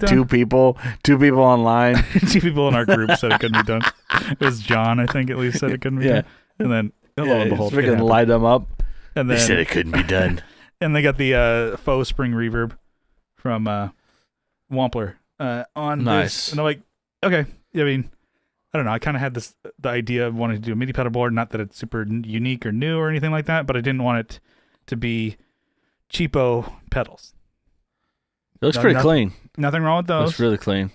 done? Two people online. 2 people in our group said it couldn't be done. It was John, I think, at least said it couldn't be done. And then lo and behold, freaking light them up. And then, they said it couldn't be done. And they got the faux spring reverb from Wampler on this. And I'm like, okay. I mean, I don't know. I kind of had the idea of wanting to do a MIDI pedal board. Not that it's super unique or new or anything like that, but I didn't want it to be cheapo pedals. It looks pretty clean. Nothing wrong with those. Looks really clean.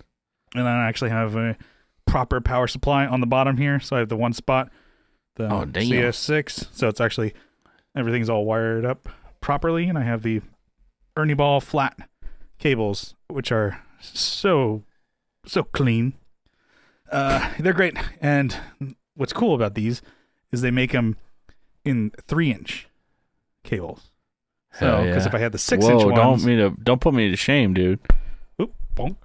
And then I actually have a proper power supply on the bottom here. So I have the one spot, the CS6. So it's actually, everything's all wired up properly. And I have the Ernie Ball flat cables, which are so clean. They're great. And what's cool about these is they make them in 3-inch cables. So, because if I had the 6-inch ones, don't put me to shame, dude. Oop, bonk.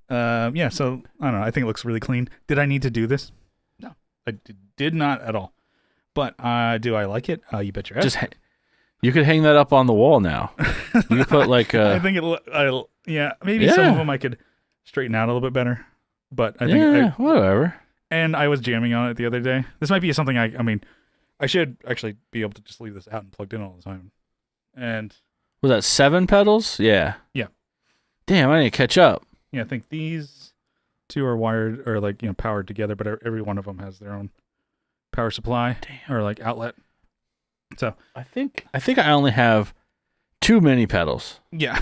Yeah. So I don't know. I think it looks really clean. Did I need to do this? No, I did not at all. But do I like it? You bet your ass. You could hang that up on the wall now. You could put like. I think maybe some of them I could straighten out a little bit better. But I think whatever. And I was jamming on it the other day. This might be something I mean, I should actually be able to just leave this out and plugged in all the time. And was that 7 pedals? Yeah. Yeah. Damn, I need to catch up. Yeah, I think these 2 are wired or powered together, but every one of them has their own power supply or like outlet. So I think I only have 2 mini pedals. Yeah.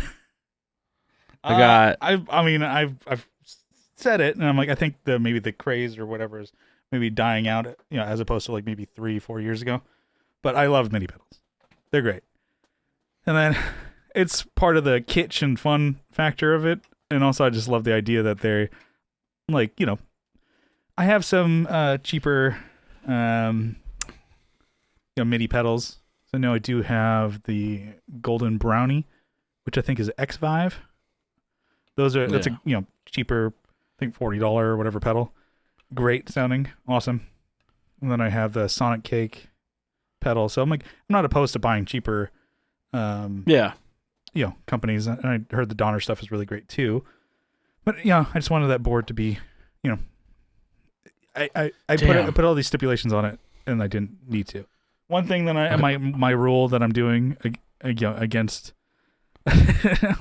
I've said it, and I'm like, I think maybe the craze or whatever is maybe dying out, as opposed to like maybe 3-4 years ago. But I love mini pedals; they're great. And then it's part of the kitsch and fun factor of it, and also I just love the idea that they're like, I have some cheaper, MIDI pedals. So I know I do have the Golden Brownie, which I think is X5. That's a cheaper, I think $40 or whatever pedal. Great sounding, awesome. And then I have the Sonic Cake pedal. So I'm not opposed to buying cheaper, companies. And I heard the Donner stuff is really great too. But I just wanted that board to be, I put all these stipulations on it, and I didn't need to. One thing that my rule that I'm doing against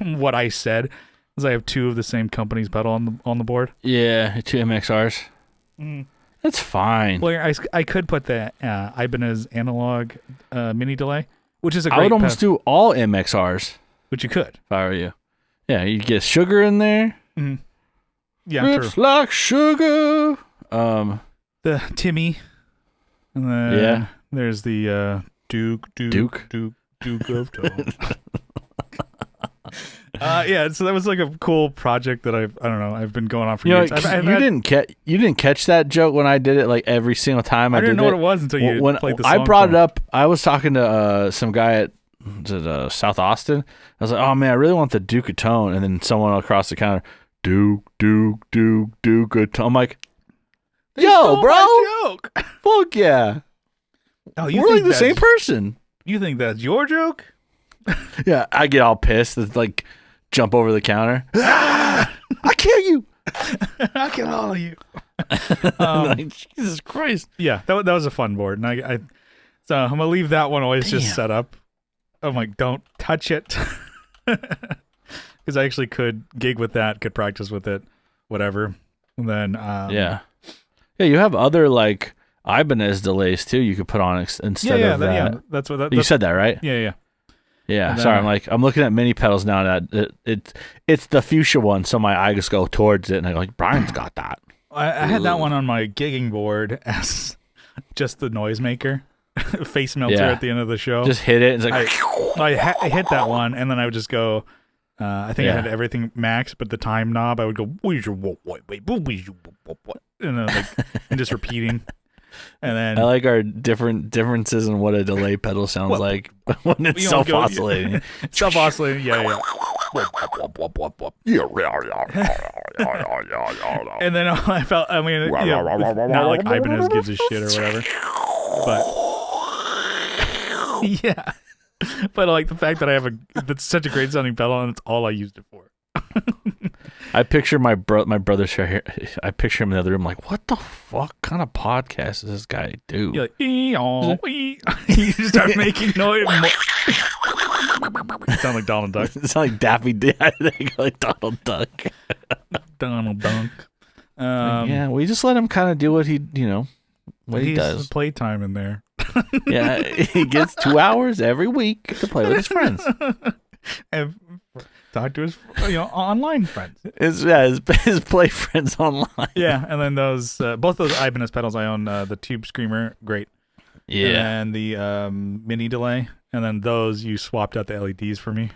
what I said is I have 2 of the same company's pedal on the board. Yeah, 2 MXRs. That's fine. Well, I could put the Ibanez analog mini delay, which is a great. I would almost do all MXRs. Which you could, if I were you. Yeah, you get sugar in there. Mm-hmm. Yeah, it's like sugar. The Timmy, and then there's the Duke of Tone. So that was like a cool project that I've been going on for years. You didn't catch that joke when I did it like every single time I didn't know what it was until you played the song. I brought it up. I was talking to some guy at South Austin. I was like, oh man, I really want the Duke of Tone, and then someone across the counter, Duke of Tone. I'm like, yo, bro, joke. Fuck yeah. Oh, we're like the same person. You think that's your joke? Yeah, I get all pissed. It's like jump over the counter. I kill you. I kill all of you. Like, Jesus Christ. Yeah, that was a fun board, and so I'm gonna leave that one always just set up. I'm like, don't touch it, because I actually could gig with that, could practice with it, whatever. And then you have other like Ibanez delays too. You could put on instead of that. Yeah, that's what you said that, right? Yeah. Yeah, sorry. I'm looking at mini pedals now. That it's the fuchsia one, so my eyes go towards it, and I go like, Brian's got that. I had that one on my gigging board as just the noisemaker, face melter at the end of the show. Just hit it. It's like I hit that one, and then I would just go. I think I had everything max, but the time knob I would go and then and just repeating. And then I like our differences in what a delay pedal sounds like when it's self-oscillating. Self-oscillating, yeah. And then I felt, not like Ibanez gives a shit or whatever, but yeah. But like the fact that that's such a great sounding pedal, and it's all I used it for. I picture my brother's hair. I picture him in the other room like, what the fuck kind of podcast does this guy do? You're like, you start making noise. You sound like Donald Duck. It sounds like Daffy Duck. Like Donald Duck. Donald Duck. Yeah, we just let him kind of do what he does. Playtime in there. Yeah, he gets 2 hours every week to play with his friends. And talk to his online friends. His play friends online. Yeah, and then those both those Ibanez pedals I own, the Tube Screamer, great. Yeah. And the mini delay, and then those you swapped out the LEDs for me.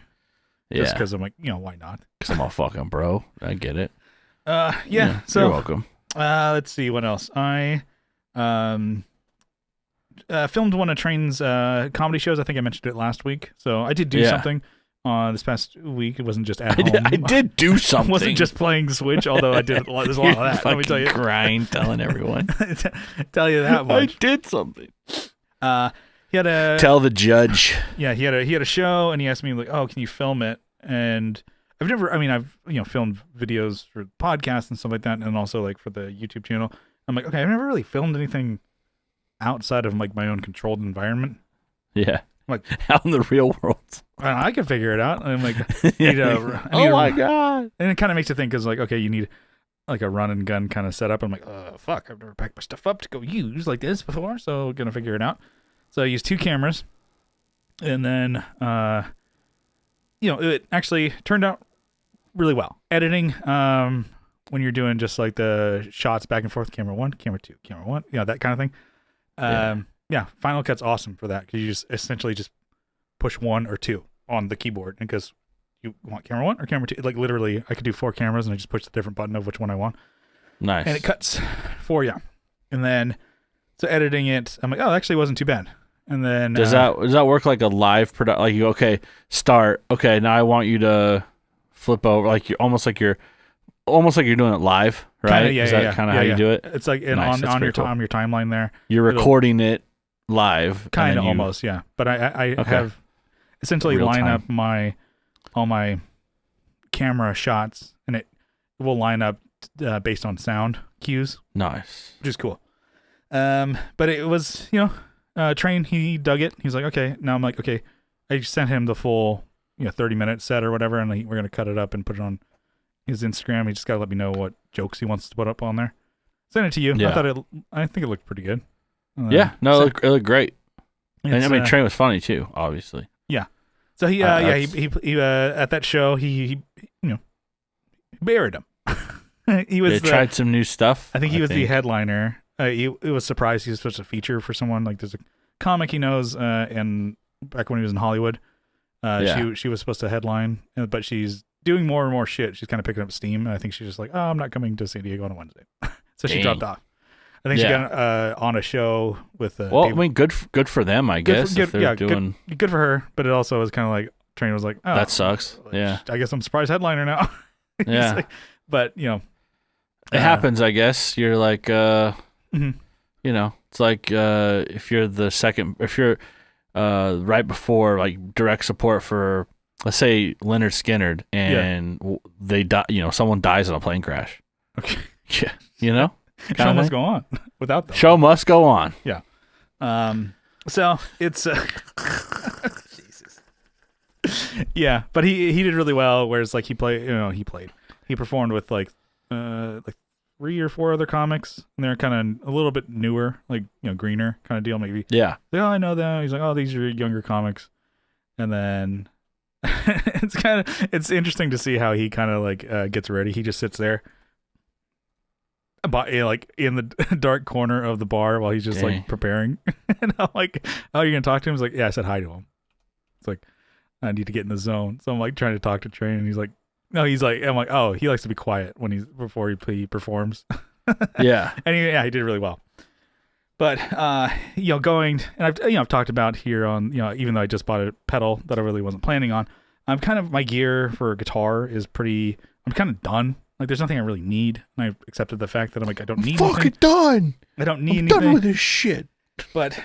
Just because I'm like, why not? Because I'm a fucking bro. I get it. Yeah. So you're welcome. Let's see what else. I filmed one of Train's comedy shows. I think I mentioned it last week. So I did do something this past week. It wasn't just at home. I did do something. It wasn't just playing Switch, although I did. There's a lot of that. Let me tell you. Grind, telling everyone. Tell you that much. I did something. He had a tell the judge. Yeah, he had a show, and he asked me like, "Oh, can you film it?" And I've filmed videos for podcasts and stuff like that, and also like for the YouTube channel. I'm like, okay, I've never really filmed anything outside of like my own controlled environment. Yeah, like out in the real world. I can figure it out. And I'm like, oh my god! And it kind of makes you think, because like, okay, you need like a run and gun kind of setup. I'm like, fuck, I've never packed my stuff up to go use like this before, so gonna figure it out. So I used 2 cameras, and then it actually turned out really well. Editing, when you're doing just like the shots back and forth, camera 1, camera 2, camera 1, that kind of thing. Final Cut's awesome for that, because you just essentially just push 1 or 2 on the keyboard, because you want camera 1 or camera 2. Like literally, I could do 4 cameras, and I just push the different button of which one I want. Nice. And it cuts for you. And then, so editing it, I'm like, it actually wasn't too bad. And then does that work like a live production? Like you start. Okay, now I want you to flip over, like you're almost like you're doing it live, right? Kinda, Is that kind of how you do it? It's like on your your timeline there. You're recording it live, kind of almost, yeah. But I have essentially line up all my camera shots, and it will line up based on sound cues. Nice, which is cool. But it was Train, he dug it. He's like, okay. Now I'm like, okay. I sent him the full 30-minute set or whatever, and we're gonna cut it up and put it on his Instagram. He just gotta let me know what jokes he wants to put up on there. Send it to you. Yeah. I think it looked pretty good. It looked great. And Train was funny too, obviously. Yeah. So he at that show he buried him. He was tried some new stuff. I think he was the headliner. It was surprised he was supposed to feature for someone. Like there's a comic he knows, and back when he was in Hollywood, she was supposed to headline, but she's doing more and more shit. She's kind of picking up steam, and I think she's just like, I'm not coming to San Diego on a Wednesday, so she dropped off. I think she got on a show with. Good for them, I guess. If they're doing good for her, but it also was kind of like Train was like, oh, that sucks. Yeah, I guess I'm surprise headliner now. Yeah, like, but it happens. I guess you're like. It's like if you're right before like direct support for, let's say, Leonard Skinner, and they die, someone dies in a plane crash. Okay. Yeah. Show must go on without them. Show must go on. Yeah. So it's Jesus. Yeah, but he did really well. Whereas like he performed with like 3 or 4 other comics, and they're kind of a little bit newer, like greener kind of deal maybe. Yeah. Like, I know them. He's like, oh, these are younger comics, and then it's interesting to see how he kind of like gets ready. He just sits there, like in the dark corner of the bar while he's just like preparing, and I'm like, oh, you're gonna talk to him? He's like, yeah, I said hi to him. It's like I need to get in the zone, so I'm like trying to talk to Train, and he's like. No, I'm like, oh, he likes to be quiet before he performs. Yeah. And he did really well. But going, and I've talked about here on, even though I just bought a pedal that I really wasn't planning on, I'm kind of, my gear for guitar is I'm kind of done. Like there's nothing I really need. And I've accepted the fact that I'm like, I don't need anything. Fucking done. I don't need anything. Done with this shit. But,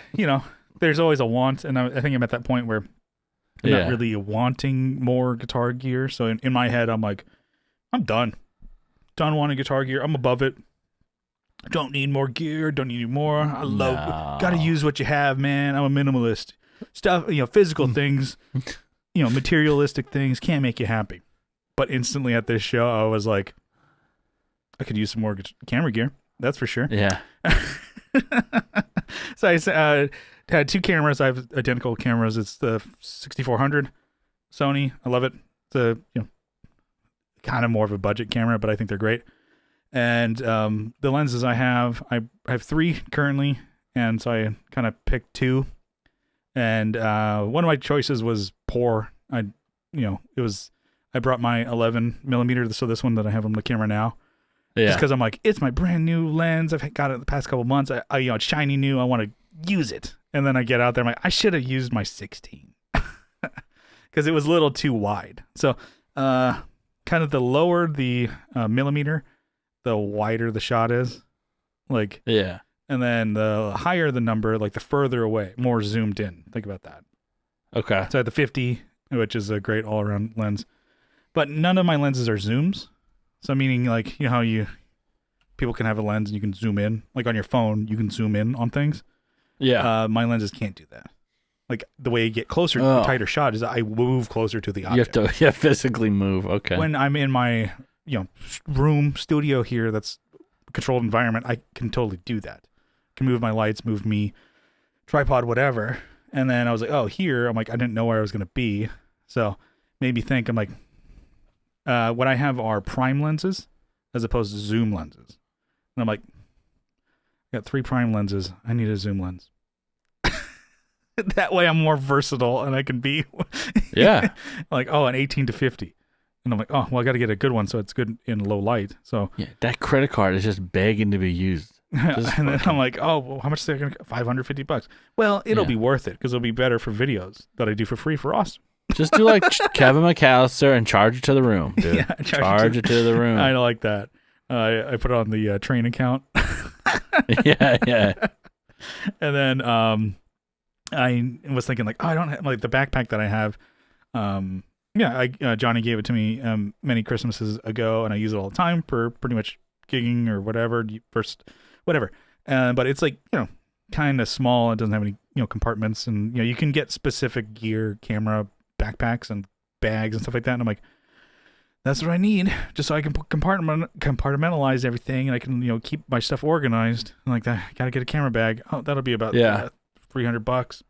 there's always a want, and I think I'm at that point where I'm not really wanting more guitar gear. So in my head, I'm like, I'm done. done wanting guitar gear. I'm above it. Don't need more gear. Don't need more. I love. Got to use what you have, man. I'm a minimalist. Stuff, physical things, materialistic things can't make you happy. But instantly at this show, I was like, I could use some more camera gear. That's for sure. Yeah. So I had 2 cameras. I have identical cameras. It's the 6400 Sony. I love it. It's a kind of more of a budget camera, but I think they're great. And the lenses I have 3 currently, and so I kind of picked 2. And one of my choices was poor. I brought my 11 millimeter, so this one that I have on the camera now. Yeah. Just because I'm like, it's my brand new lens. I've got it the past couple months. It's shiny new. I want to use it. And then I get out there. I'm like, I should have used my 16 because it was a little too wide. So, kind of the lower the millimeter, the wider the shot is. Like, yeah. And then the higher the number, like the further away, more zoomed in. Think about that. Okay. So I had the 50, which is a great all-around lens, but none of my lenses are zooms. So meaning like, how people can have a lens and you can zoom in, like on your phone, you can zoom in on things. Yeah. My lenses can't do that. Like the way you get closer, the tighter shot is I move closer to the object. You have to physically move. Okay. When I'm in my, room studio here, that's a controlled environment, I can totally do that. I can move my lights, move me, tripod, whatever. And then I was like, oh, here, I'm like, I didn't know where I was going to be. So made me think, I'm like, what I have are prime lenses as opposed to zoom lenses. And I'm like, I got 3 prime lenses. I need a zoom lens. That way I'm more versatile and I can be like, an 18 to 50. And I'm like, oh, well, I got to get a good one so it's good in low light. So yeah, that credit card is just begging to be used. And then I'm like, oh, well, how much is that going to $550? Well, it'll be worth it because it'll be better for videos that I do for free for Austin. Just do like Kevin McAllister and charge it to the room, dude. Yeah, charge it to the room. I like that. I put it on the train account. yeah. And then I was thinking like, oh, I don't have like the backpack that I have. Johnny gave it to me many Christmases ago, and I use it all the time for pretty much gigging or whatever. Whatever. But it's like kind of small. It doesn't have any compartments, and you can get specific gear, camera backpacks and bags and stuff like that. And I'm like, that's what I need, just so I can compartmentalize everything, and I can keep my stuff organized. And like that, gotta get a camera bag. Oh, that'll be about $300.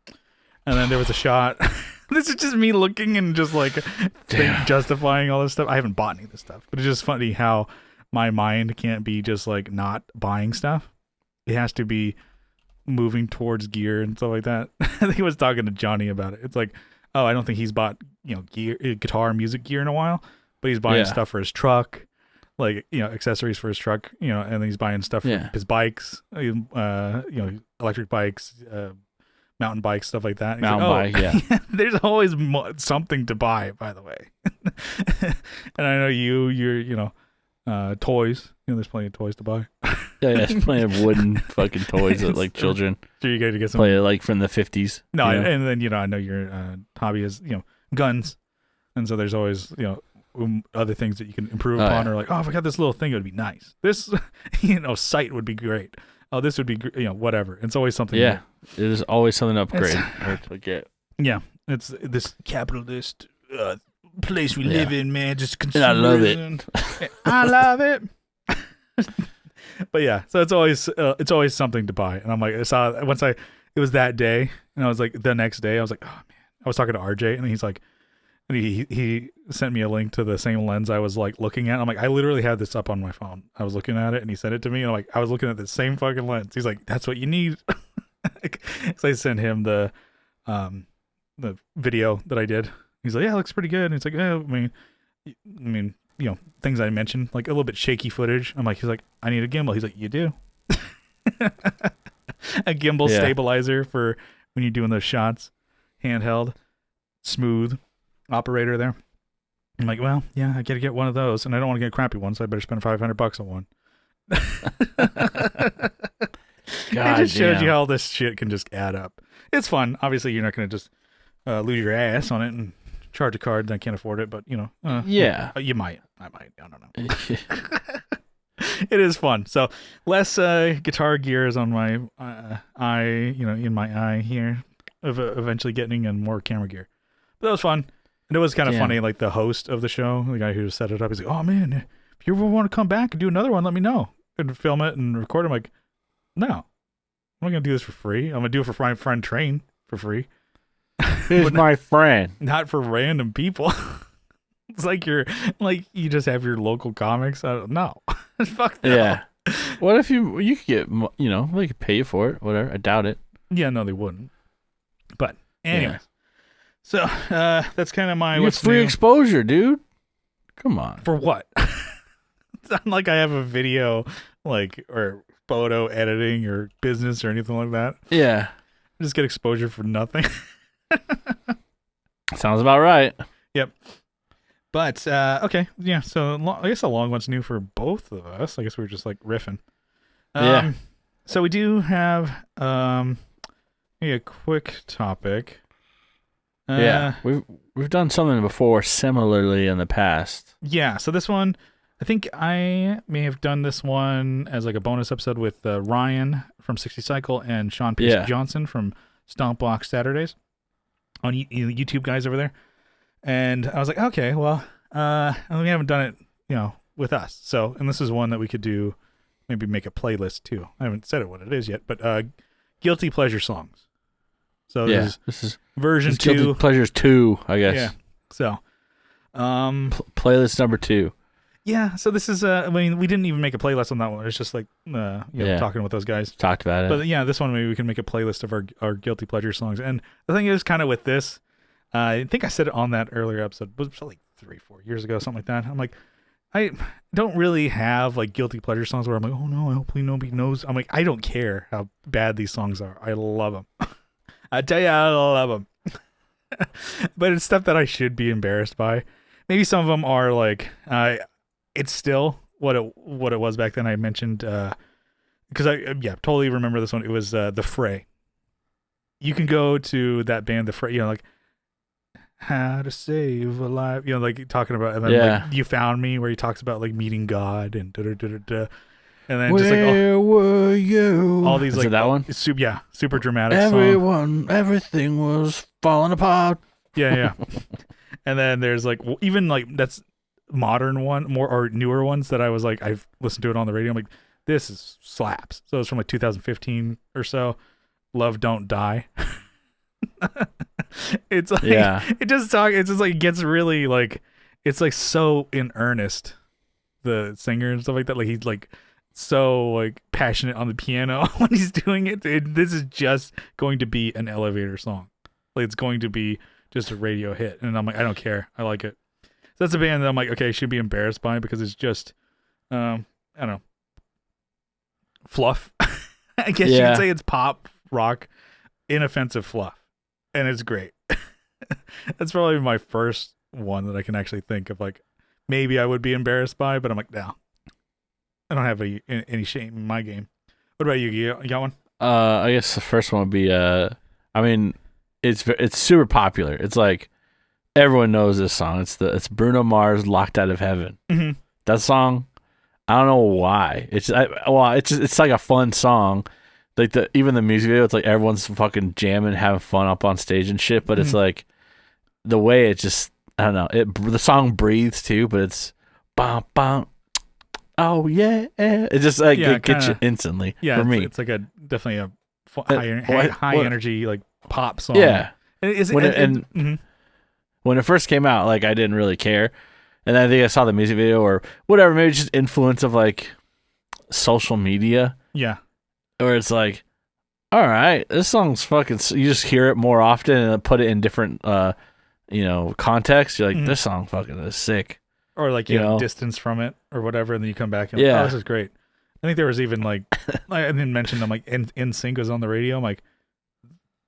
And then there was a shot. This is just me looking and just like justifying all this stuff. I haven't bought any of this stuff, but it's just funny how my mind can't be just like not buying stuff. It has to be moving towards gear and stuff like that. I think I was talking to Johnny about it. It's like, oh, I don't think he's bought gear, guitar, music gear in a while, but he's buying stuff for his truck, like accessories for his truck, and then he's buying stuff for his bikes, electric bikes, mountain bikes, stuff like that. Bike, yeah. There's always something to buy, by the way. And I know you're toys. There's plenty of toys to buy. Yeah, there's plenty of wooden fucking toys that like children. So you got to get some. Play like from the 50s. No, and then I know your hobby is guns, and so there's always other things that you can improve upon, or like, oh, if I got this little thing, it would be nice. This sight would be great. Oh, this would be whatever. It's always something. Yeah, it is always something to upgrade or to get. Yeah, it's this capitalist place we live in, man. Just consumerism. And I love it. I love it. But yeah, so it's always something to buy, and I'm like, it was that day, and I was like, the next day, I was like, oh man, I was talking to RJ, and he's like, he sent me a link to the same lens I was like looking at. I'm like, I literally had this up on my phone. I was looking at it, and he sent it to me, and I'm like, I was looking at the same fucking lens. He's like, that's what you need. So I sent him the video that I did. He's like, yeah, it looks pretty good. And he's like, yeah, I mean, things I mentioned, like a little bit shaky footage. He's like, I need a gimbal. He's like, you do. A gimbal stabilizer for when you're doing those shots, handheld, smooth operator there. I'm like, well, yeah, I gotta get one of those, and I don't want to get a crappy one, so I better spend $500 on one. It just shows you how all this shit can just add up. It's fun. Obviously, you're not gonna just lose your ass on it and charge a card that can't afford it, but you might. I might. I don't know. It is fun. So less guitar gear is on my eye, in my eye here of eventually getting in more camera gear. But that was fun. And it was kind of funny, like the host of the show, the guy who set it up, he's like, "Oh man, if you ever want to come back and do another one, let me know and film it and record it." I'm like, "No, I'm not gonna do this for free. I'm gonna do it for my friend Train for free." Who's my friend? Not for random people. It's like you just have your local comics. I don't know. Fuck that. Yeah. What if you could get, they could pay you for it, whatever. I doubt it. Yeah, no, they wouldn't. But anyways. So that's kind of my what's free new. Exposure, dude. Come on. For what? It's not like I have a video or photo editing or business or anything like that. Yeah. I just get exposure for nothing. Sounds about right. Yep. But okay, yeah. So I guess a long one's new for both of us. I guess we were just like riffing. Yeah. So we do have maybe a quick topic. Yeah, we've done something before similarly in the past. Yeah, so this one, I think I may have done this one as like a bonus episode with Ryan from 60 Cycle and Sean P. Johnson from Stomp Block Saturdays on YouTube guys over there. And I was like, okay, well, we haven't done it, with us. So, and this is one that we could do, maybe make a playlist too. I haven't said what it is yet, but guilty pleasure songs. So this is version 2. Guilty Pleasures 2, I guess. Yeah. So, playlist number 2. Yeah. So this is, we didn't even make a playlist on that one. It's just like, talking with those guys. Talked about it. But yeah, this one maybe we can make a playlist of our guilty pleasure songs. And the thing is, kind of with this, I think I said it on that earlier episode. It was like 3-4 years ago, something like that. I'm like, I don't really have like guilty pleasure songs where I'm like, oh no, hopefully nobody knows. I'm like, I don't care how bad these songs are. I love them. I tell you, I love them. But it's stuff that I should be embarrassed by. Maybe some of them are like, it's still what it was back then. I mentioned because I totally remember this one. It was The Fray. You can go to that band, The Fray. Like How to Save a Life. Like talking about, and then like You Found Me, where he talks about like meeting God and da da da da. And then where were you? All these like that one? Super dramatic. Everything was falling apart. Yeah. And then there's like even like that's modern one, more or newer ones that I was like I've listened to it on the radio. I'm like, this is slaps. So it's from like 2015 or so. Love Don't Die. It's like it just gets really like it's like so in earnest. The singer and stuff like that. Like he's like so like passionate on the piano when he's doing it. This is just going to be an elevator song. Like it's going to be just a radio hit. And I'm like, I don't care. I like it. So that's a band that I'm like, okay, I should be embarrassed by because it's just I don't know. Fluff. I guess you could say it's pop rock, inoffensive fluff. And it's great. That's probably my first one that I can actually think of like maybe I would be embarrassed by, but I'm like, no. I don't have any shame in my game. What about you? You got one? I guess the first one would be it's super popular. It's like everyone knows this song. It's Bruno Mars' "Locked Out of Heaven." Mm-hmm. That song, I don't know why. It's like a fun song. Like even the music video, it's like everyone's fucking jamming, having fun up on stage and shit. But it's like the way it just, I don't know. The song breathes too, but it's bum bum. Oh yeah, it just like it gets you instantly. Yeah, for me, it's like definitely a high energy like pop song. Yeah, when it first came out, like I didn't really care, and then I think I saw the music video or whatever, maybe just influence of like social media. Yeah, where it's like, all right, this song's fucking. You just hear it more often and put it in different, context. You're like, this song fucking is sick. Or like you have distance from it or whatever, and then you come back and oh, this is great. I think there was even like I didn't mention them like NSYNC was on the radio. I'm like,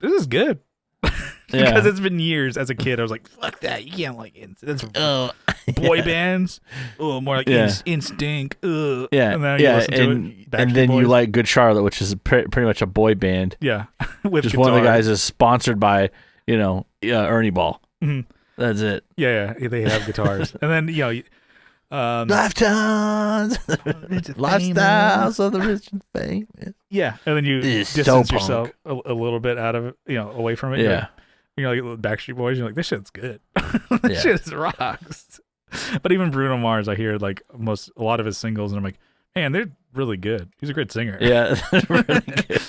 this is good. Because it's been years as a kid. I was like, fuck that. You can't like that's boy bands. Oh, more like Instinct. Yeah. And then you listen to it. And then you like Good Charlotte, which is pretty much a boy band. Yeah. With just guitar. One of the guys is sponsored by, Ernie Ball. Mm-hmm. That's it. Yeah, they have guitars. And then, Lifetimes, lifestyles of the rich and famous. Yeah, and then you distance yourself a little bit out of it, away from it. Yeah, you're like Backstreet Boys. You're like, this shit's good. This shit rocks. But even Bruno Mars, I hear like a lot of his singles, and I'm like, man, they're really good. He's a great singer. Yeah, they're really good.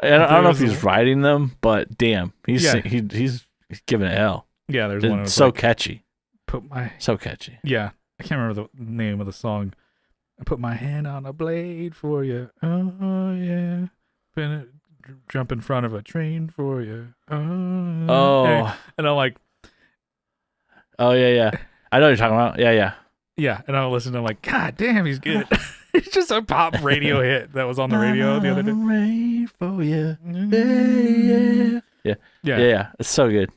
I don't know if he's writing them, but damn, he's giving it hell. Yeah, there's one. So catchy. So catchy. Yeah. I can't remember the name of the song. I put my hand on a blade for you. Oh, yeah. Jump in front of a train for you. Oh. And I'm like. Oh, yeah. I know what you're talking about. Yeah. Yeah. And I listen to him like, God damn, he's good. It's just a pop radio hit that was on the radio the other day. Rain for you. Yeah. It's so good.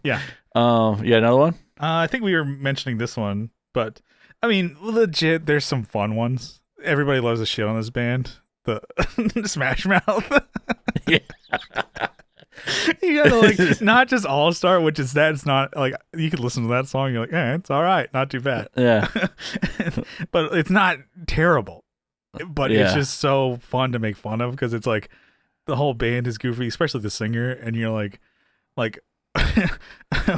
Yeah. Another one? I think we were mentioning this one. But, I mean, legit, there's some fun ones. Everybody loves the shit on this band. The Smash Mouth. Yeah. You gotta, like, not just All-Star, which is that. It's not, like, you could listen to that song, you're like, it's all right. Not too bad. Yeah. But it's not terrible. But it's just so fun to make fun of because it's, like, the whole band is goofy, especially the singer, and you're like,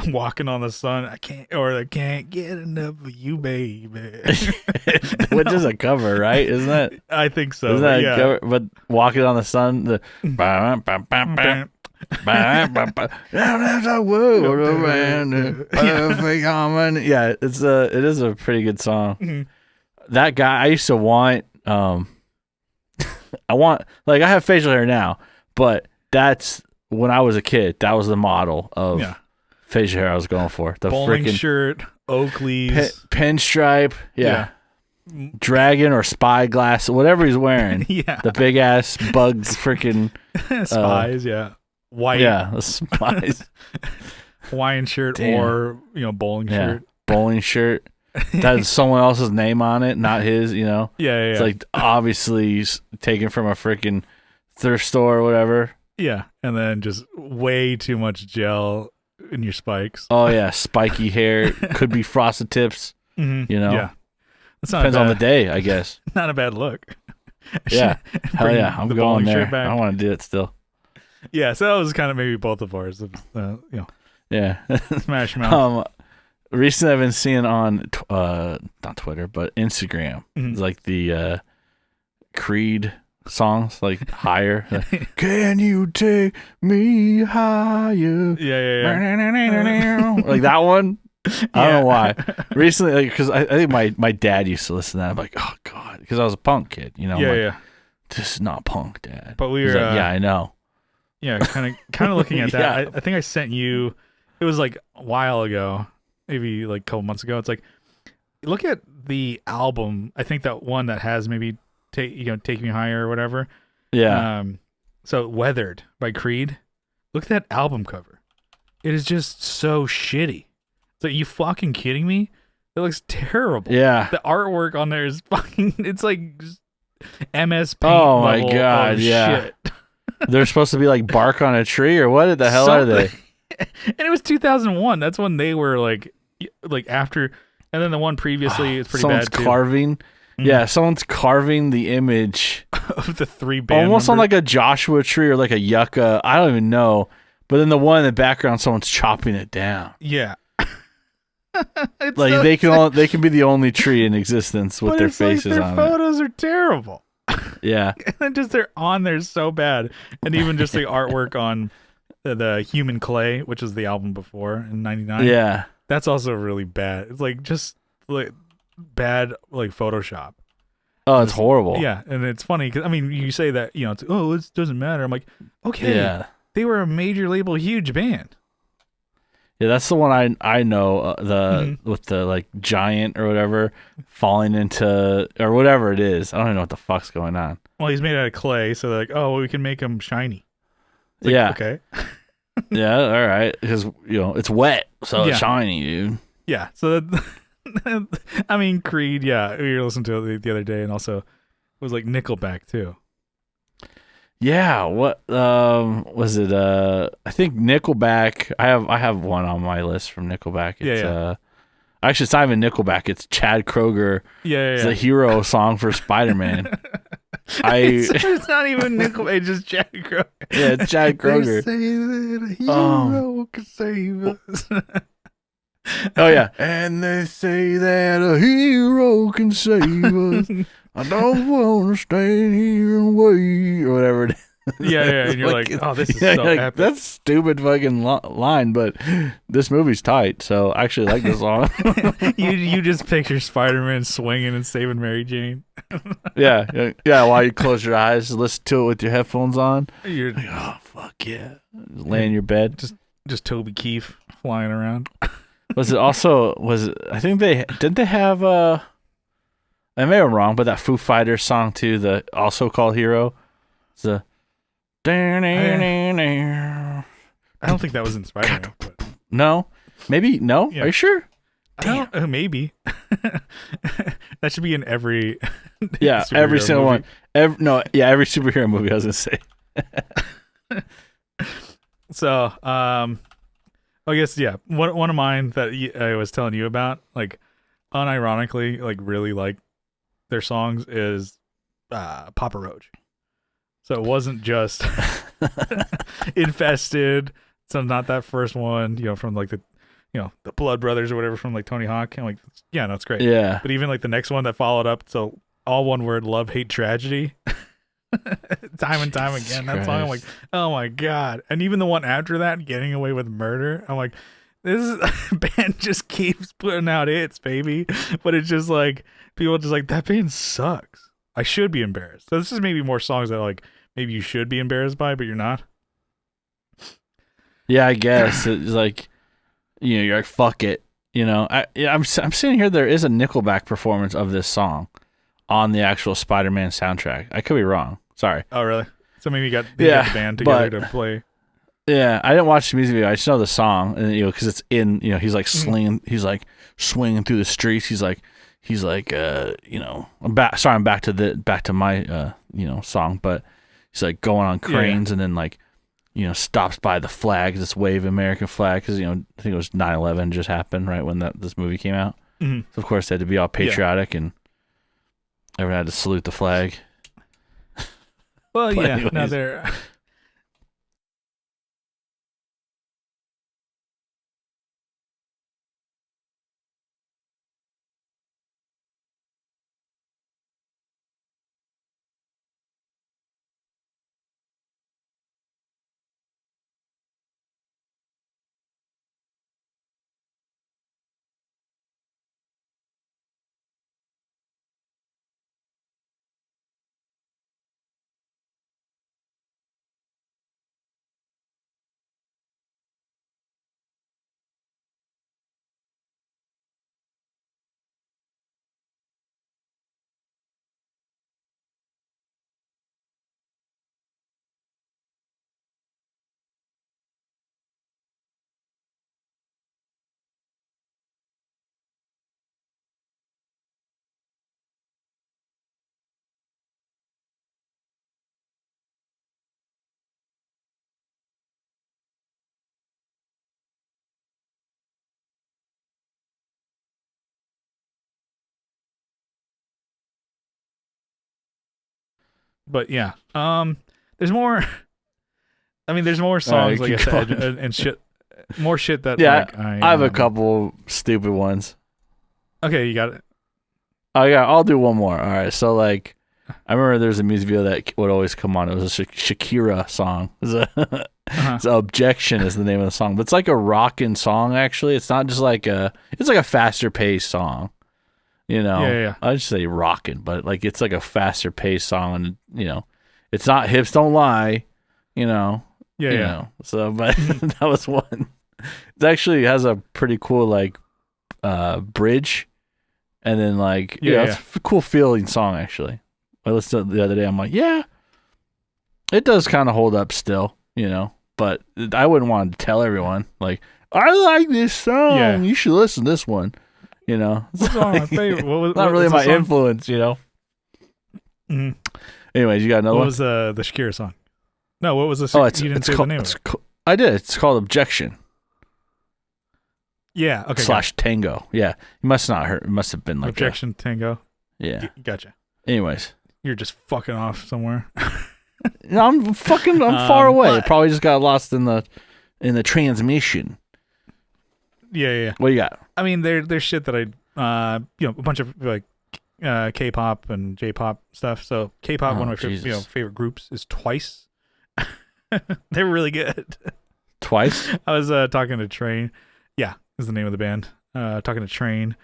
walking on the sun. I can't get enough of you, baby. Which is a cover, right? Isn't it? I think so. Isn't that a cover? But walking on the sun, the yeah, it is a pretty good song. Mm-hmm. That guy, I used to want. I have facial hair now, but that's. When I was a kid, that was the model of facial hair I was going for. The bowling shirt, Oakley's. Pinstripe, dragon or spyglass, whatever he's wearing. Yeah. The big-ass bugs freaking... Spies, White. Yeah, the spies. Hawaiian shirt or, bowling shirt. Bowling shirt. That has someone else's name on it, not his, Yeah. It's like, obviously, taken from a freaking thrift store or whatever. Yeah, and then just way too much gel in your spikes. Oh yeah, spiky hair. Could be frosted tips. Mm-hmm. Yeah, depends on the day, I guess. Not a bad look. Yeah, hell yeah, I'm going there. I want to do it still. Yeah, so that was kind of maybe both of ours. Yeah, Smash Mouth. Recently, I've been seeing on not Twitter but Instagram, like the Creed songs, like Higher. Can you take me higher? Yeah. Like that one. I don't know why. Recently, because I think my dad used to listen to that. I'm like, oh god, because I was a punk kid, This is not punk, Dad. But we were like, I know. Yeah, kind of looking at that. I think I sent you. It was like a while ago, maybe like a couple months ago. It's like, look at the album. I think that one that has maybe Take Me Higher or whatever. Yeah. So Weathered by Creed. Look at that album cover. It is just so shitty. It's like, you fucking kidding me? It looks terrible. Yeah. The artwork on there is fucking. It's like MS Paint. Oh my god! Yeah. Shit. They're supposed to be like bark on a tree, or what the hell are they? And it was 2001. That's when they were like after. And then the one previously is pretty bad too. Someone's carving. Yeah, someone's carving the image of the three band almost members. on like a Joshua tree or like a yucca. I don't even know. But then the one in the background, someone's chopping it down. Yeah. Like so they can be the only tree in existence with their faces on it. Their photos are terrible. Yeah. And then just they're on there so bad. And even just the artwork on the Human Clay, which was the album before in 99. Yeah. That's also really bad. It's like just like bad like Photoshop. Oh, it's horrible. Yeah, and it's funny because you say that it doesn't matter. I'm like, okay, they were a major label, huge band. Yeah, that's the one I know. With the like giant or whatever falling into or whatever it is. I don't even know what the fuck's going on. Well, he's made out of clay, so they're like, we can make him shiny. Like, yeah. Okay. Yeah. All right. Because it's wet, so it's shiny, dude. Yeah. So. Creed, we were listening to it the other day, and also it was like Nickelback too. Yeah, what was it? I think Nickelback. I have one on my list from Nickelback. It's Actually, it's not even Nickelback. It's Chad Kroeger. Yeah. It's the hero song for Spider-Man. It's not even Nickelback. It's just Chad Kroeger. Yeah, it's Chad Kroeger. They say that a hero can save us. Oh, yeah. And they say that a hero can save us. I don't want to stand here and wait, or whatever it is. Yeah. And you're like, oh, this is so epic. That's stupid fucking line, but this movie's tight, so I actually like this song. You just picture Spider-Man swinging and saving Mary Jane. Yeah. While you close your eyes, listen to it with your headphones on. You're like, oh, fuck yeah. Just lay in your bed. Just Toby Keith flying around. I think didn't they have I may be wrong, but that Foo Fighters song too, the also called Hero. It's a I don't think that was in Spider-Man. But... No? Maybe? No? Yeah. Are you sure? Maybe. That should be in every every single movie. one. Every superhero movie, I was going to say. So, I guess, one of mine that I was telling you about, like, unironically, like, really like their songs is Papa Roach. So it wasn't just Infested. So not that first one, from like the Blood Brothers or whatever from like Tony Hawk. I'm like, yeah, no, it's great. Yeah. But even like the next one that followed up, so all one word, Love, Hate, Tragedy. Time and time again. That song, I'm like, oh my God. And even the one after that, Getting Away with Murder, I'm like, this band just keeps putting out hits, baby. But it's just like, people are just like, that band sucks. I should be embarrassed. So this is maybe more songs that like, maybe you should be embarrassed by, but you're not. Yeah, I guess. It's like, you're like, fuck it. I'm sitting here, there is a Nickelback performance of this song on the actual Spider-Man soundtrack. I could be wrong. Sorry. Oh, really? So maybe you got the band together to play. Yeah, I didn't watch the music video. I just know the song, and because it's in, he's like slinging, he's like swinging through the streets. He's like, I'm back to my, song, but he's like going on cranes and then like, stops by the flag, this wave American flag, because I think it was 9/11 just happened right when this movie came out. Mm-hmm. So of course they had to be all patriotic and everyone had to salute the flag. Well, no, they're. But yeah, there's more. I mean, there's more songs, like I said, and shit, more shit that. Yeah, like, I have a couple stupid ones. Okay, you got it. Oh yeah, I'll do one more. All right, so like, I remember there's a music video that would always come on. It was a Shakira song. It's Objection is the name of the song, but it's like a rockin' song. Actually, it's not just like it's like a faster paced song. Yeah. I just say rockin', but like it's like a faster paced song, and it's not Hips Don't Lie, Yeah. So, but that was one. It actually has a pretty cool like bridge, and then like it's a cool feeling song actually. I listened to it the other day. I'm like, yeah, it does kind of hold up still, but I wouldn't want to tell everyone like, I like this song. Yeah. You should listen to this one. What's my favorite? Not really my influence, Mm-hmm. Anyways, you got another one? What was the Shakira song? No, what was the song? You didn't say the name of it. I did. It's called Objection. Yeah. Okay. / tango. Yeah. You must not heard. It must have been like objection tango. Yeah. Gotcha. Anyways, you're just fucking off somewhere. No, I'm far away. But, probably just got lost in the transmission. Yeah. What do you got? I mean, there's shit that I a bunch of like K-pop and J-pop stuff. So K-pop, one of my favorite groups is Twice. They're really good. Twice? I was talking to Train. Yeah, is the name of the band. Talking to Train.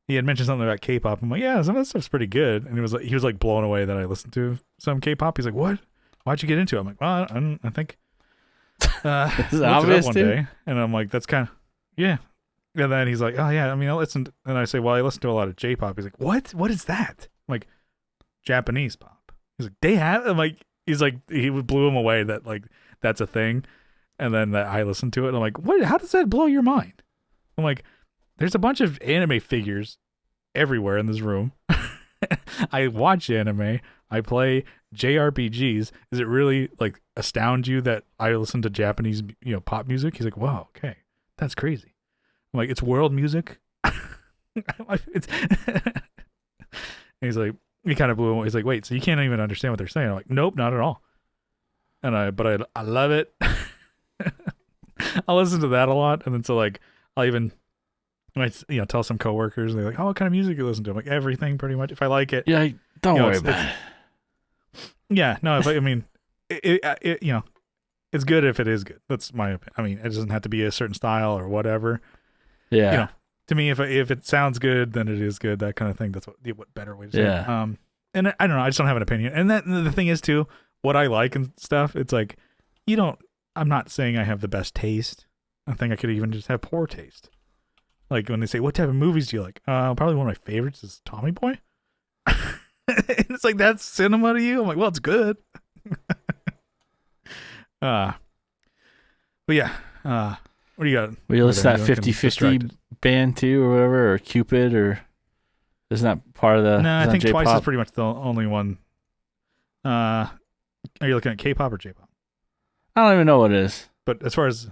He had mentioned something about K-pop. I'm like, yeah, some of that stuff's pretty good. And he was like blown away that I listened to some K-pop. He's like, what? Why'd you get into it? I'm like, well, I think this is obvious one day. And I'm like, that's kind of, yeah. And then he's like, oh yeah, I mean, I listened. And I say, well, I listen to a lot of J-pop. He's like, what? What is that? I'm like, Japanese pop. He's like, they have. I'm like, he's like, he blew him away that like that's a thing. And then that I listened to it. And I'm like, what? How does that blow your mind? I'm like, there's a bunch of anime figures everywhere in this room. I watch anime. I play JRPGs. Is it really like astound you that I listen to Japanese, pop music? He's like, wow, okay, that's crazy. I'm like, it's world music. He's like, he kind of blew away. He's like, wait, so you can't even understand what they're saying? I'm like, nope, not at all. And I love it. I'll listen to that a lot, and then so like I'll even tell some coworkers, they're like, oh, what kind of music you listen to? I'm like, everything pretty much if I like it. Yeah, don't worry about it. Yeah, no, I mean, it's good if it is good. That's my opinion. I mean, it doesn't have to be a certain style or whatever. Yeah. To me, if it sounds good, then it is good. That kind of thing. That's what better way to say it. Yeah. And I don't know. I just don't have an opinion. And the thing is too, what I like and stuff. It's like, I'm not saying I have the best taste. I think I could even just have poor taste. Like when they say, what type of movies do you like? Probably one of my favorites is Tommy Boy. It's like, that's cinema to you? I'm like, well, it's good. But yeah. What do you got? Well, you listen to that 50/50 band too, or whatever, or Cupid, or isn't that part of the? No, I think J-pop? Twice is pretty much the only one. Are you looking at K-pop or J-pop? I don't even know what it is. But as far as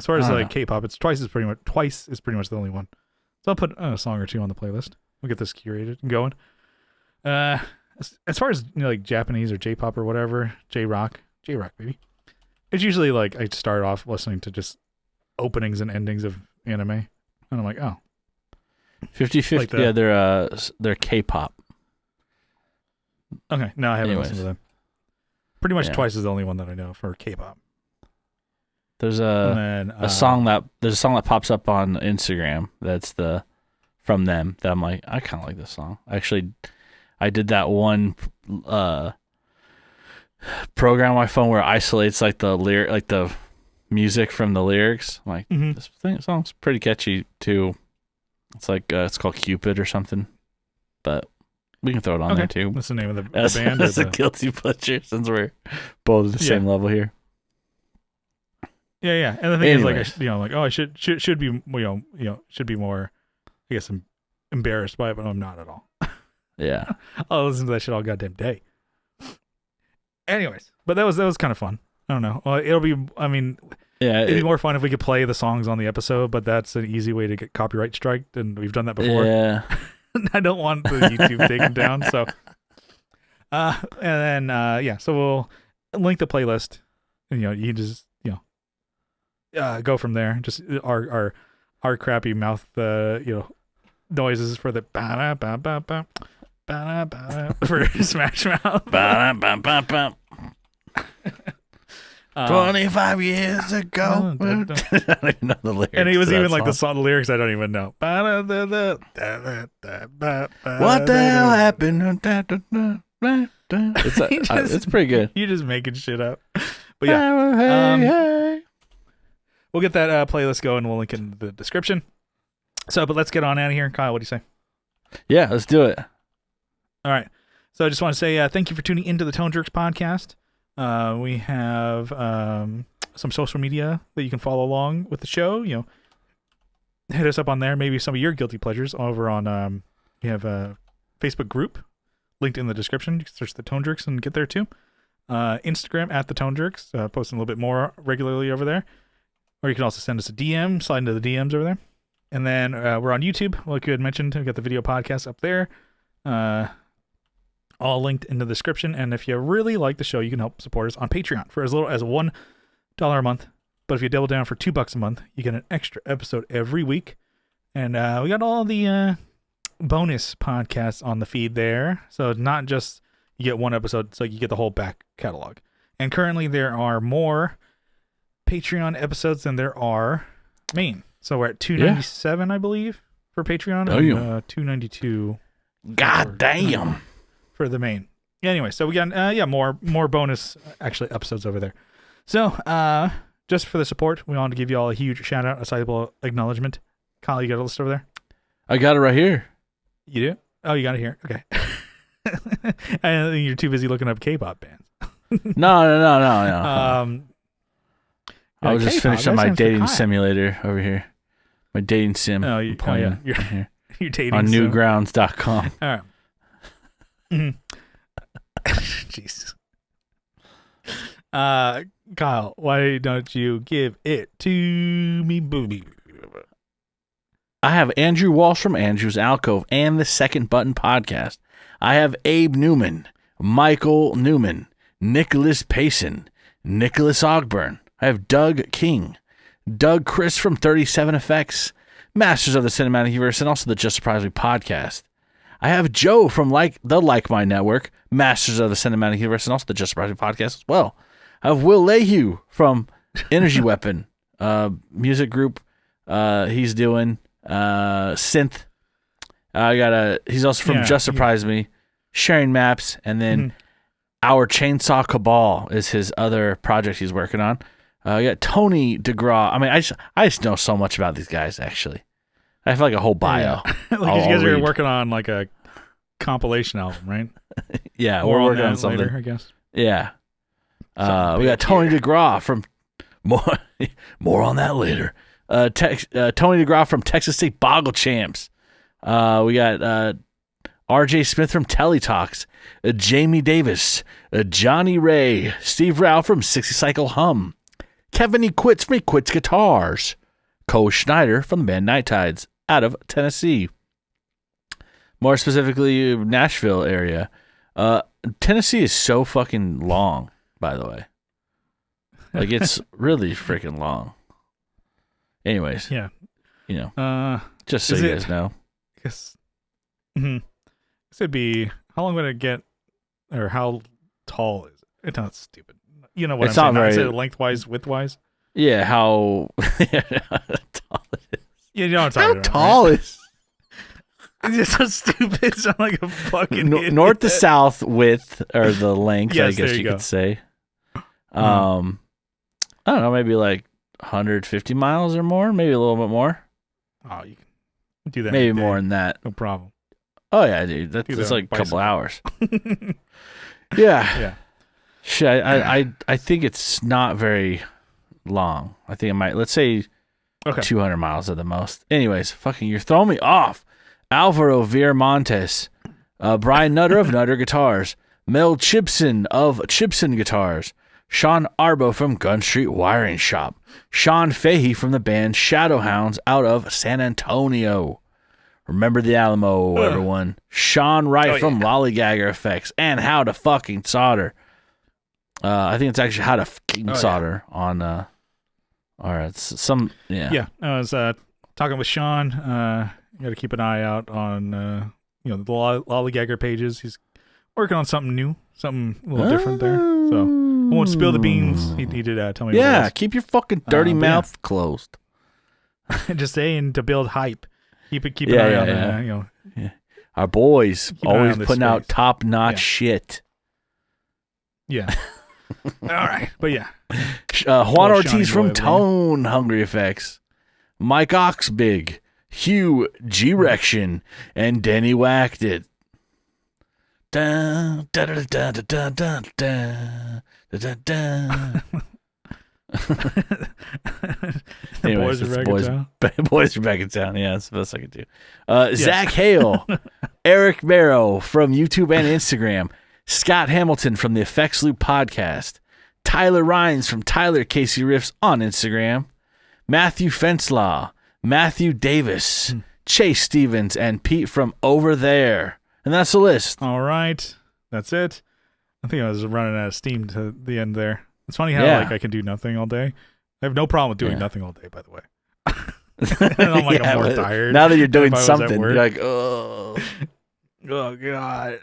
like K-pop, it's Twice is pretty much the only one. So I'll put a song or two on the playlist. We'll get this curated and going. As far as like Japanese or J-pop or whatever, J-rock baby. It's usually like I start off listening to just openings and endings of anime, and I'm like, oh, 50/50. Like they're K-pop. Okay, no, I haven't listened to them. Pretty much Twice is the only one that I know for K-pop. There's a song that pops up on Instagram that's from them that I'm like, I kind of like this song. Actually, I did that one program on my phone where it isolates like the music from the lyrics. I'm like, this song's pretty catchy too. It's like it's called Cupid or something, but we can throw it on there too. What's the name of the band? That's a guilty pleasure since we're both at the same level here. Yeah. And the thing is, like, I should be, should be more, I guess, I'm embarrassed by it, but I'm not at all. Yeah. I'll listen to that shit all goddamn day. Anyways, but that was kind of fun. I don't know. Well, it'd be more fun if we could play the songs on the episode, but that's an easy way to get copyright striked, and we've done that before. Yeah. I don't want the YouTube taken down, so. And then, so we'll link the playlist, and, you just, go from there. Just our crappy mouth, noises for the for Smash Mouth. 25 years ago. I don't even know the lyrics. And he was even like the lyrics I don't even know. What the hell happened? It's pretty good. You're just making shit up. But yeah. We'll get that playlist going. We'll link in the description. But let's get on out of here. Kyle, what do you say? Yeah, let's do it. All right. So I just want to say thank you for tuning into the Tone Jerks podcast. We have some social media that you can follow along with the show. Hit us up on there. Maybe some of your guilty pleasures over on. We have a Facebook group linked in the description. You can search the Tone Jerks and get there too. Instagram at the Tone Jerks. Posting a little bit more regularly over there. Or you can also send us a DM. Slide into the DMs over there. And then we're on YouTube, like you had mentioned. We've got the video podcast up there. All linked in the description. And if you really like the show, you can help support us on Patreon for as little as $1 a month. But if you double down for $2 a month, you get an extra episode every week. And we got all the bonus podcasts on the feed there. So it's not just you get one episode, so you get the whole back catalog. And currently there are more Patreon episodes than there are main. So we're at 297, I believe, for Patreon. And 292. God damn. For the main. Anyway, so we got more bonus actually episodes over there. So just for the support, we want to give you all a huge shout out, a sizable acknowledgement. Kyle, you got a list over there? I got it right here. You do? Oh, you got it here. Okay. I think you're too busy looking up K-pop bands. No. I was just K-pop, finishing my dating simulator over here. My dating sim. You're dating on newgrounds.com. All right. Jeez. Kyle, why don't you give it to me, booby? I have Andrew Walsh from Andrew's Alcove and the Second Button Podcast. I have Abe Newman, Michael Newman, Nicholas Payson, Nicholas Ogburn. I have Doug King, Doug Chris from 37 Effects, Masters of the Cinematic Universe, and also the Just Surprise Me Podcast. I have Joe from the Like My Network, Masters of the Cinematic Universe, and also the Just Surprise Me Podcast as well. I have Will Lehue from Energy Weapon music group. He's doing synth. He's also from Just Surprise Me, sharing maps, and then Our Chainsaw Cabal is his other project he's working on. We got Tony DeGraw. I mean, I just know so much about these guys. Actually, I feel like a whole bio. You guys are working on like a compilation album, right? Yeah, we're working on something later, I guess. Yeah. We got Tony DeGraw from more on that later. Tony DeGraw from Texas State Boggle Champs. We got RJ Smith from Teletalks, Jamie Davis, Johnny Ray, Steve Rao from 60 Cycle Hum, Kevin E. Quits from Quits Guitars, Cole Schneider from the band Night Tides out of Tennessee. More specifically, Nashville area. Tennessee is so fucking long, by the way. Like, it's really freaking long. Anyways. Yeah. Just so you guys know. I guess. This would be, how long would it get, or how tall is it? It's not stupid. You know what it's I'm saying? Very, is it lengthwise, widthwise? Yeah, how tall it is. You know what I'm talking about. How tall is it's just so stupid. It's not like a fucking north to south width, or the length, yes, I guess you could say. I don't know, maybe like 150 miles or more, maybe a little bit more. Oh, you can do that. Maybe more than that. No problem. Oh yeah, dude. That's like a couple hours. Yeah. Yeah. Shit, I think it's not very long. I think it might, let's say 200 miles at the most. Anyways, fucking, you're throwing me off. Alvaro Viramontes, Brian Nutter of Nutter Guitars, Mel Chipson of Chipson Guitars, Sean Arbo from Gun Street Wiring Shop, Sean Fahey from the band Shadowhounds out of San Antonio. Remember the Alamo, everyone. Sean Wright from Lollygagger Effects and How to Fucking Solder. I think it's actually How to Fucking Solder on. All right, Yeah, I was talking with Sean. You got to keep an eye out on the Lollygagger pages. He's working on something new, something a little different there. So I won't spill the beans. He did tell me. Yeah, keep your fucking dirty mouth closed. Just saying, to build hype. Keep an eye on our boys always putting out top-notch shit. Yeah. All right, but yeah. Juan Ortiz from Tone Hungry Effects, Mike Oxbig, Hugh G-Rection, and Denny Whacked It. Dun, da, da, da, da, da, da, da, da, da. Anyways, boys are back in town. Yeah, that's the best I could do. Zach Hale, Eric Barrow from YouTube and Instagram, Scott Hamilton from the Effects Loop podcast, Tyler Rhines from Tyler Casey Riffs on Instagram, Matthew Fenslaw, Matthew Davis, Chase Stevens, and Pete from over there. And that's the list. All right. That's it. I think I was running out of steam to the end there. It's funny how I can do nothing all day. I have no problem with doing nothing all day, by the way. I'm like, I'm more tired. Now that you're doing something, you're like, oh God.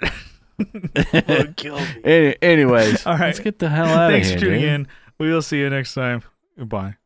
It'll kill me. Anyways, all right. Let's get the hell out of here. Thanks for tuning in. We will see you next time. Goodbye.